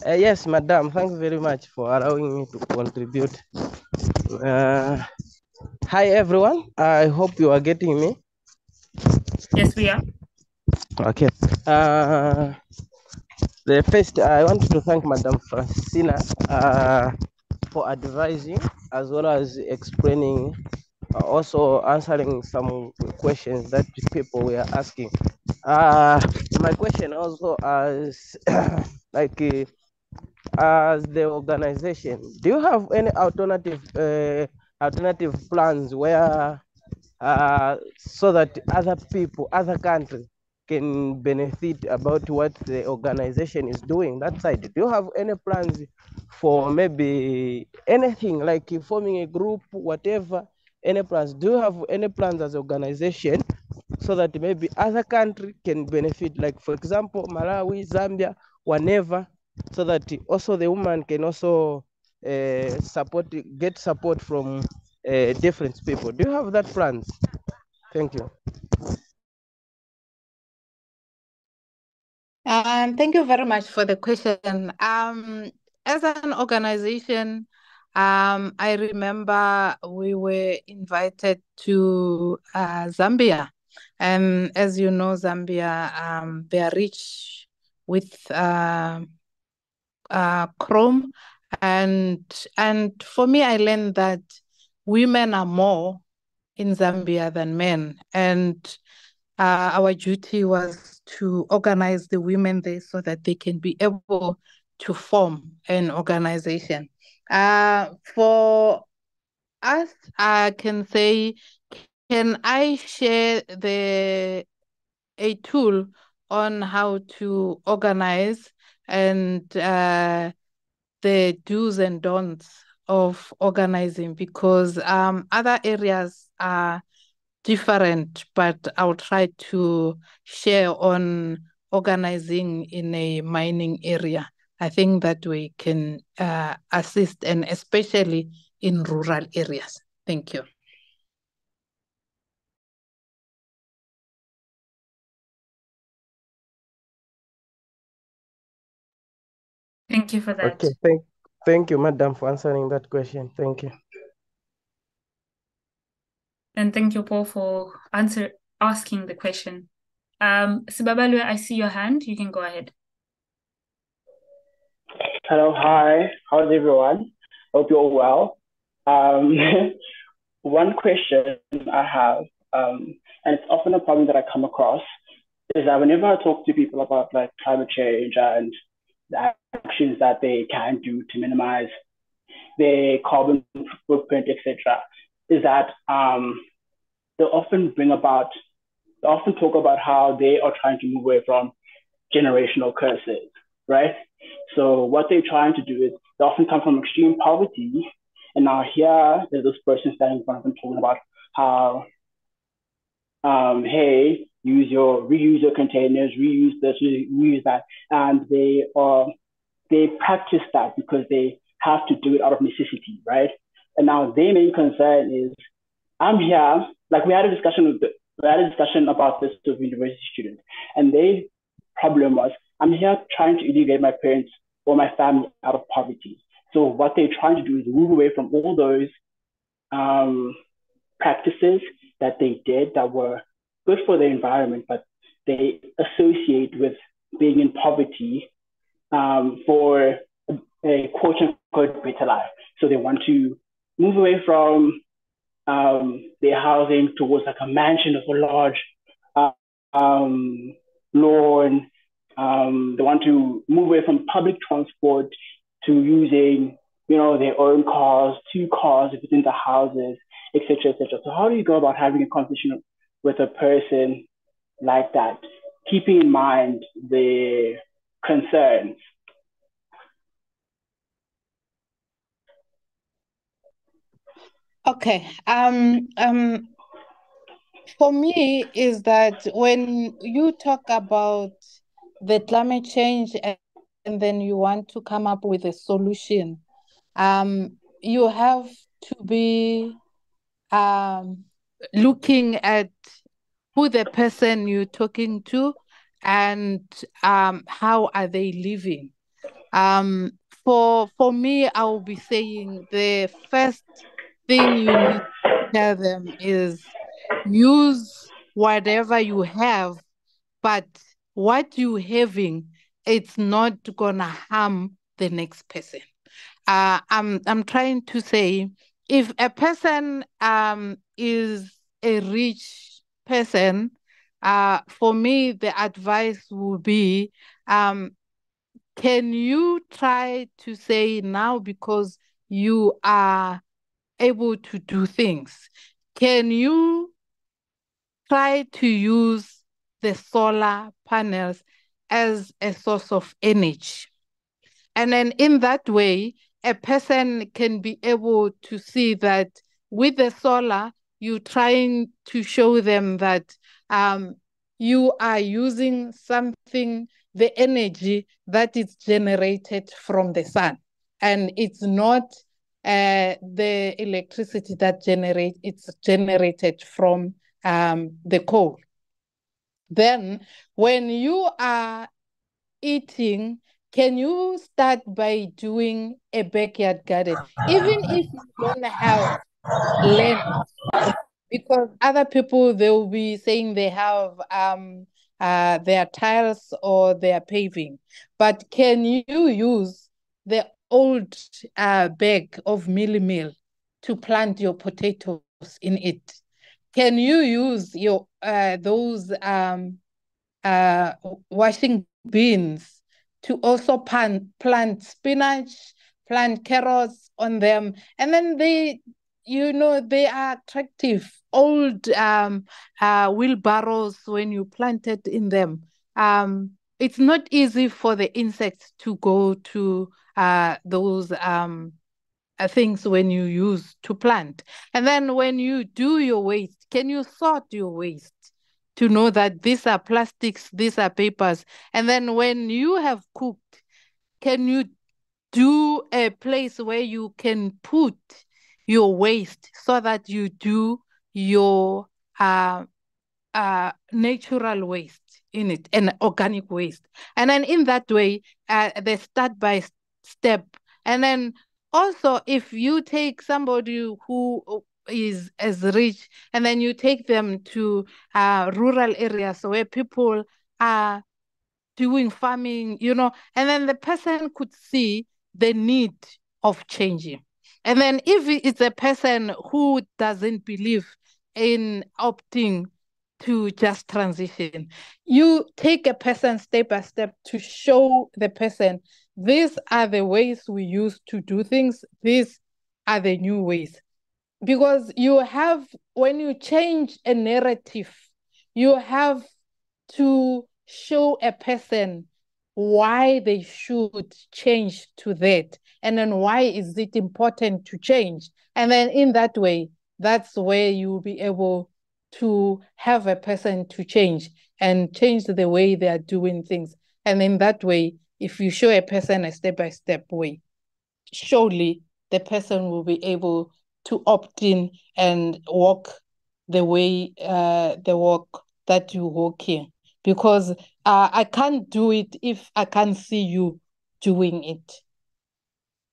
D: Yes, madam. Thanks very much for allowing me to contribute. Hi, everyone. I hope you are getting me.
C: Yes, we are.
D: Okay. The first, I want to thank Madam Francina for advising as well as explaining, also answering some questions that people were asking. My question also as like as the organization, do you have any alternative plans where so that other people, other countries can benefit about what the organization is doing that side? Do you have any plans for maybe anything like forming a group, whatever, any plans? Do you have any plans as an organization so that maybe other countries can benefit, like for example, Malawi, Zambia, whenever, so that also the woman can also get support from different people? Do you have that plans? Thank you.
B: Thank you very much for the question. As an organization, I remember we were invited to Zambia. And as you know, Zambia, they are rich with chrome. And for me, I learned that women are more in Zambia than men. And our duty was to organize the women there so that they can be able to form an organization. For us, I can say, can I share a tool on how to organize and the do's and don'ts of organizing, because other areas are different, but I'll try to share on organizing in a mining area. I think that we can assist, and especially in rural areas. Thank you.
C: Thank you for that.
D: Okay, thank you, madam, for answering that question. Thank you.
C: And thank you, Paul, for asking the question. Sibabalwe, I see your hand. You can go ahead.
E: Hello, hi. How's everyone? Hope you're all well. One question I have, and it's often a problem that I come across, is that whenever I talk to people about like climate change and the actions that they can do to minimize their carbon footprint, etc., is that they often talk about how they are trying to move away from generational curses, right? So what they're trying to do is they often come from extreme poverty, and now here there's this person standing in front of them talking about how, hey, reuse your containers, reuse this, reuse that, and they practice that because they have to do it out of necessity, right? And now their main concern is, I'm here, like we had a discussion about this with university students, and their problem was, I'm here trying to educate my parents or my family out of poverty. So what they're trying to do is move away from all those practices that they did that were good for the environment, but they associate with being in poverty for a quote unquote better life. So they want to move away from their housing towards like a mansion of a large lawn. They want to move away from public transport to using, their own cars, 2 cars within the houses, etc., etc. So how do you go about having a conversation with a person like that, keeping in mind the concerns?
B: Okay. For me, is that when you talk about the climate change and then you want to come up with a solution, you have to be looking at who the person you're talking to and how are they living. For me, I will be saying the first thing you need to tell them is use whatever you have, but what you having, it's not gonna harm the next person. I'm trying to say, if a person is a rich person, for me the advice would be, can you try to say now, because you are able to do things, can you try to use the solar panels as a source of energy? And then in that way, a person can be able to see that with the solar, you're trying to show them that you are using something, the energy that is generated from the sun. And it's not the electricity that it's generated from the coal. Then when you are eating, can you start by doing a backyard garden? Even if you don't have land, because other people, they will be saying they have their tiles or their paving. But can you use the old bag of meal to plant your potatoes in it? can you use your those washing bins to also plant spinach, plant carrots on them, and then they, they are attractive. Old wheelbarrows, when you plant it in them, it's not easy for the insects to go to those things when you use to plant. And then when you do your waste, can you sort your waste to know that these are plastics, these are papers? And then when you have cooked, can you do a place where you can put your waste so that you do your natural waste in it and organic waste? And then in that way, they start by step. And then also, if you take somebody who is as rich, and then you take them to rural areas where people are doing farming, and then the person could see the need of changing. And then if it's a person who doesn't believe in opting to just transition, you take a person step by step to show the person, these are the ways we used to do things, these are the new ways. Because when you change a narrative, you have to show a person why they should change to that, and then why is it important to change. And then in that way, that's where you'll be able to have a person to change and change the way they are doing things. And in that way, if you show a person a step-by-step way, surely the person will be able to opt in and walk the way, the walk that you walk in. Because I can't do it if I can't see you doing it.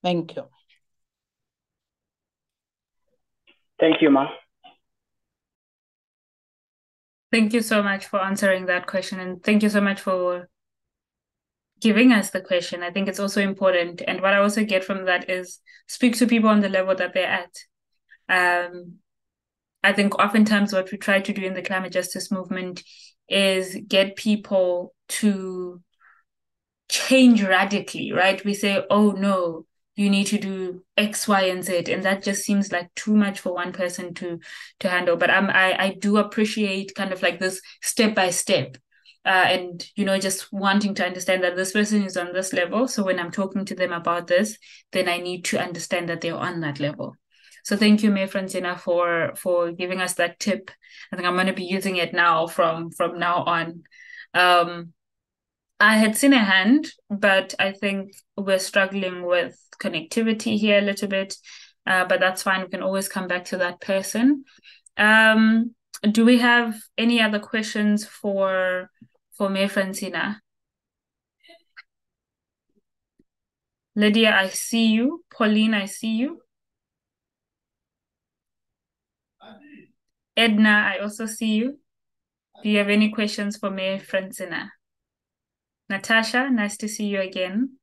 B: Thank you.
E: Thank you, Ma.
C: Thank you so much for answering that question, and thank you so much for giving us the question. I think it's also important. And what I also get from that is speak to people on the level that they're at. I think oftentimes what we try to do in the climate justice movement is get people to change radically, right? We say, oh no, you need to do X, Y, and Z. And that just seems like too much for one person to handle. But I do appreciate kind of like this step by step. And, just wanting to understand that this person is on this level. So when I'm talking to them about this, then I need to understand that they're on that level. So thank you, Francina, for giving us that tip. I think I'm going to be using it now from now on. I had seen a hand, but I think we're struggling with connectivity here a little bit. But that's fine. We can always come back to that person. Do we have any other questions for Francina? Lydia, I see you. Pauline, I see you. Edna, I also see you. Do you have any questions for Francina? Natasha, nice to see you again.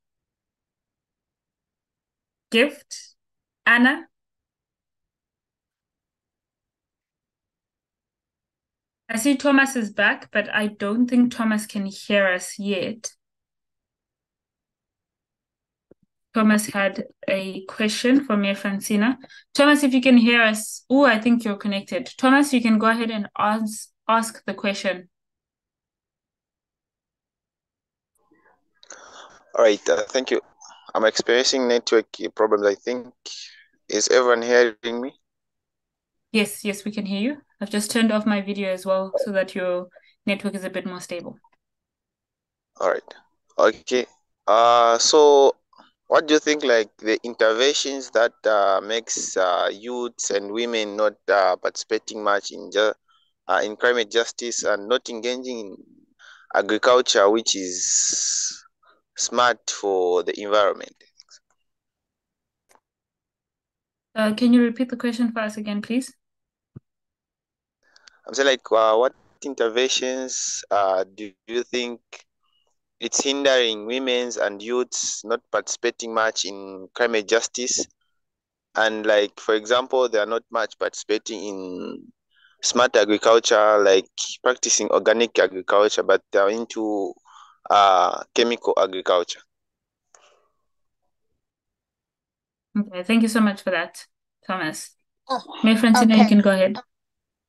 C: Gift, Anna. I see Thomas is back, but I don't think Thomas can hear us yet. Thomas had a question for Francina. Thomas, if you can hear us. Oh, I think you're connected. Thomas, you can go ahead and ask the question.
F: All right, thank you. I'm experiencing network problems, I think. Is everyone hearing me?
C: Yes, we can hear you. I've just turned off my video as well so that your network is a bit more stable.
F: All right. Okay. So what do you think, like the interventions that makes youths and women not participating much in climate justice and not engaging in agriculture, which is smart for the environment?
C: Can you repeat the question for us again, please?
F: I'm saying, like, what interventions do you think it's hindering women's and youths not participating much in climate justice? And like, for example, they are not much participating in smart agriculture, like practicing organic agriculture, but they're into chemical agriculture.
C: Okay, thank you so much for that, Thomas.
B: Oh,
C: Maybe Francina,
B: okay.
C: you can go ahead.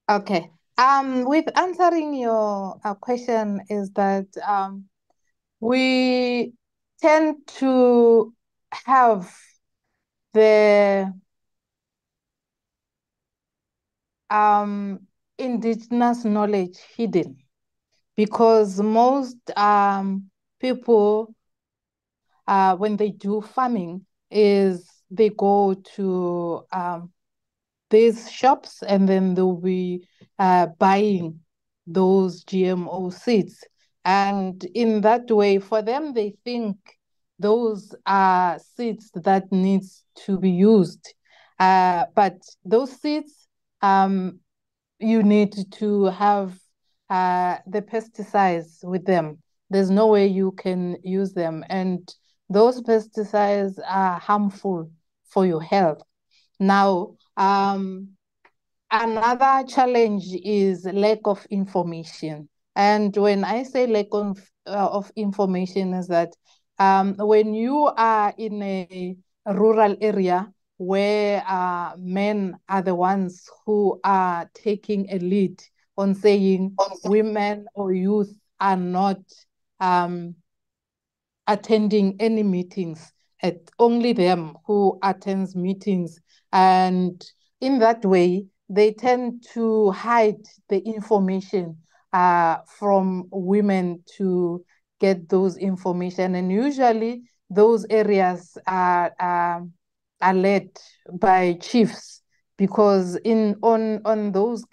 B: Okay. With answering your question is that we tend to have the indigenous knowledge hidden because most people when they do farming is they go to these shops and then they'll be buying those GMO seeds. And in that way, for them, they think those are seeds that needs to be used. But those seeds, you need to have the pesticides with them. There's no way you can use them. And those pesticides are harmful for your health. Now, another challenge is lack of information. And when I say lack of information is that when you are in a rural area where men are the ones who are taking a lead on saying women or youth are not attending any meetings, only them who attends meetings. And in that way, they tend to hide the information from women to get those information. And usually those areas are led by chiefs because on those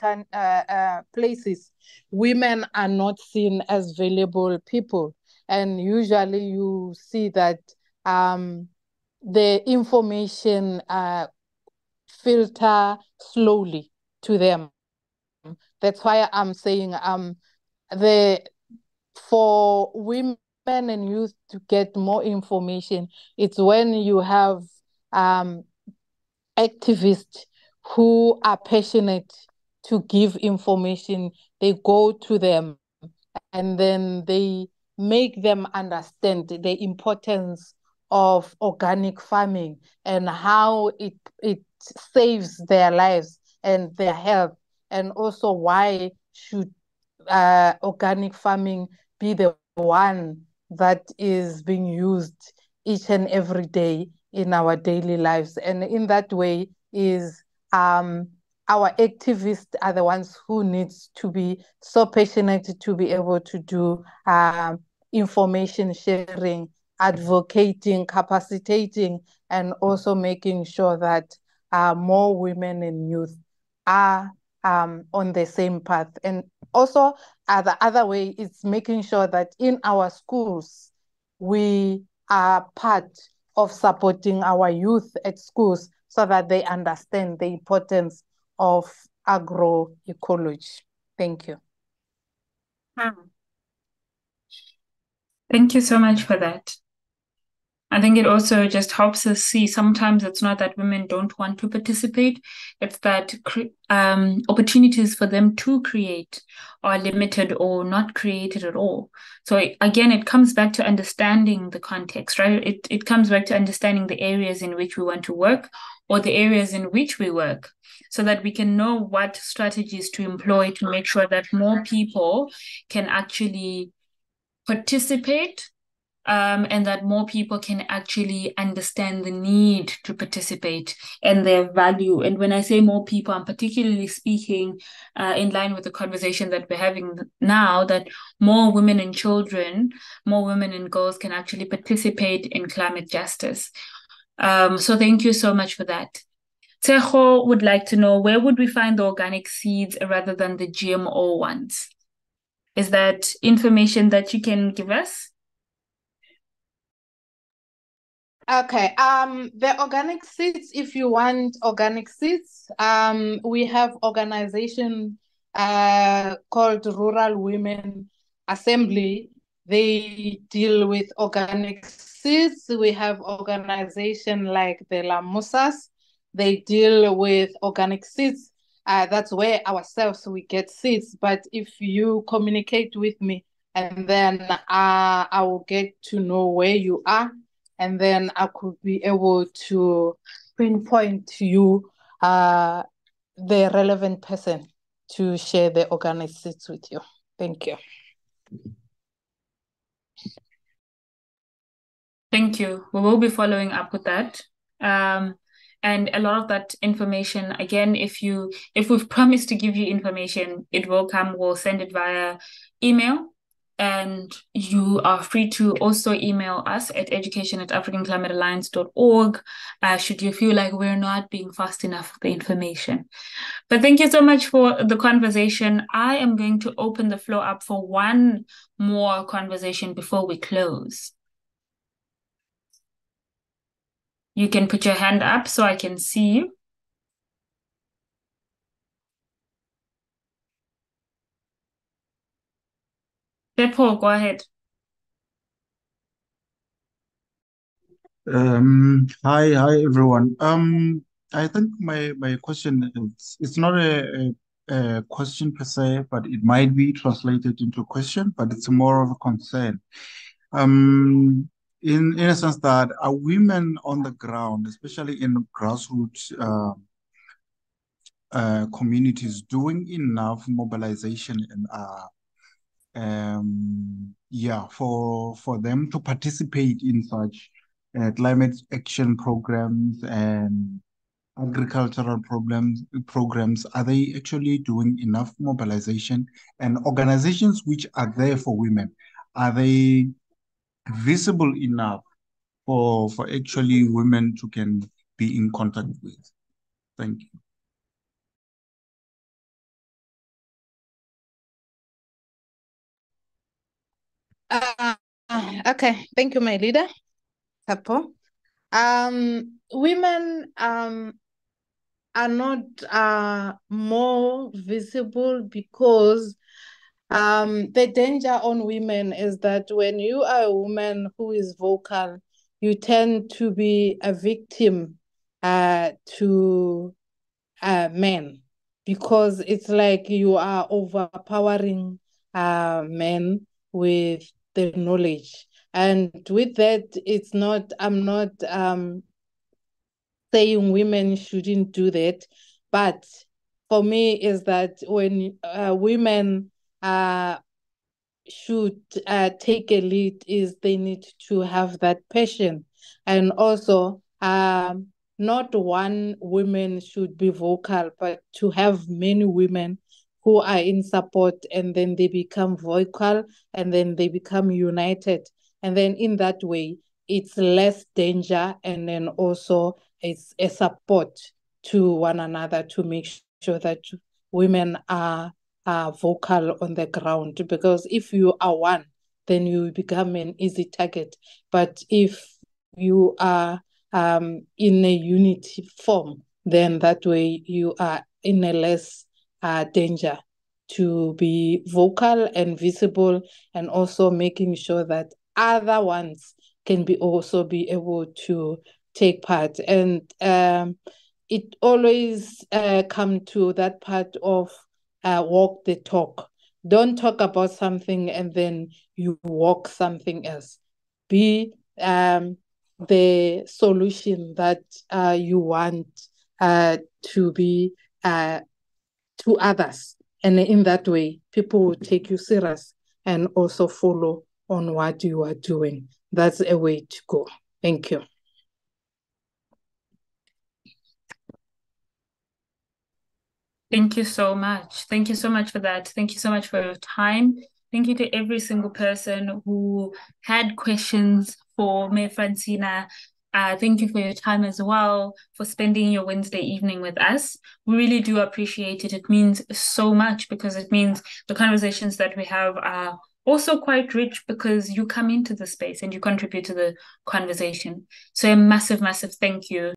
B: places, women are not seen as valuable people. And usually you see that the information filter slowly to them. That's why I'm saying for women and youth to get more information, it's when you have activists who are passionate to give information, they go to them and then they make them understand the importance of organic farming and how it saves their lives and their health, and also why should organic farming be the one that is being used each and every day in our daily lives. And in that way is our activists are the ones who needs to be so passionate to be able to do information sharing, advocating, capacitating, and also making sure that more women and youth are on the same path. And also the other way is making sure that in our schools, we are part of supporting our youth at schools so that they understand the importance of agroecology. Thank you.
C: Thank you so much for that. I think it also just helps us see sometimes it's not that women don't want to participate, it's that opportunities for them to create are limited or not created at all. So again, it comes back to understanding the context, right? It comes back to understanding the areas in which we want to work or the areas in which we work, so that we can know what strategies to employ to make sure that more people can actually participate, and that more people can actually understand the need to participate and their value. And when I say more people, I'm particularly speaking in line with the conversation that we're having now, that more women and children, more women and girls can actually participate in climate justice. So thank you so much for that. Tejo would like to know, where would we find the organic seeds rather than the GMO ones? Is that information that you can give us?
B: Okay, the organic seeds, if you want organic seeds, we have organization called Rural Women Assembly. They deal with organic seeds. We have organization like the Lamusas. They deal with organic seeds. that's where ourselves we get seats. But if you communicate with me, and then I will get to know where you are, and then I could be able to pinpoint to you the relevant person to share the organized seats with you. Thank you.
C: Thank you. We will be following up with that. And a lot of that information, again, if we've promised to give you information, it will come. We'll send it via email. And you are free to also email us at education@africanclimatealliance.org should you feel like we're not being fast enough with the information. But thank you so much for the conversation. I am going to open the floor up for one more conversation before we close. You can put your hand up so I can see you. Paul, go ahead.
G: Hi everyone. I think my question is, it's not a question per se, but it might be translated into a question, but it's more of a concern. In a sense that are women on the ground, especially in grassroots communities, doing enough mobilization and for them to participate in such climate action programs and agricultural programs? Are they actually doing enough mobilization? And organizations which are there for women, are they visible enough for actually women to can be in contact with? Thank you.
B: Okay, thank you, my leader. Kapo. Women are not more visible because the danger on women is that when you are a woman who is vocal, you tend to be a victim to men, because it's like you are overpowering men with the knowledge. And with that, I'm not saying women shouldn't do that, but for me is that when women should take a lead, is they need to have that passion. And also not one woman should be vocal, but to have many women who are in support, and then they become vocal, and then they become united. And then in that way, it's less danger, and then also it's a support to one another to make sure that women are vocal on the ground. Because if you are one, then you become an easy target. But if you are in a unity form, then that way you are in a less danger to be vocal and visible, and also making sure that other ones can also be able to take part. And it always come to that part of walk the talk. Don't talk about something and then you walk something else. Be the solution that you want to be to others. And in that way, people will take you serious and also follow on what you are doing. That's a way to go. Thank you.
C: Thank you so much. Thank you so much for that. Thank you so much for your time. Thank you to every single person who had questions for me, Francina. Thank you for your time as well, for spending your Wednesday evening with us. We really do appreciate it. It means so much, because it means the conversations that we have are also quite rich, because you come into the space and you contribute to the conversation. So a massive, massive thank you.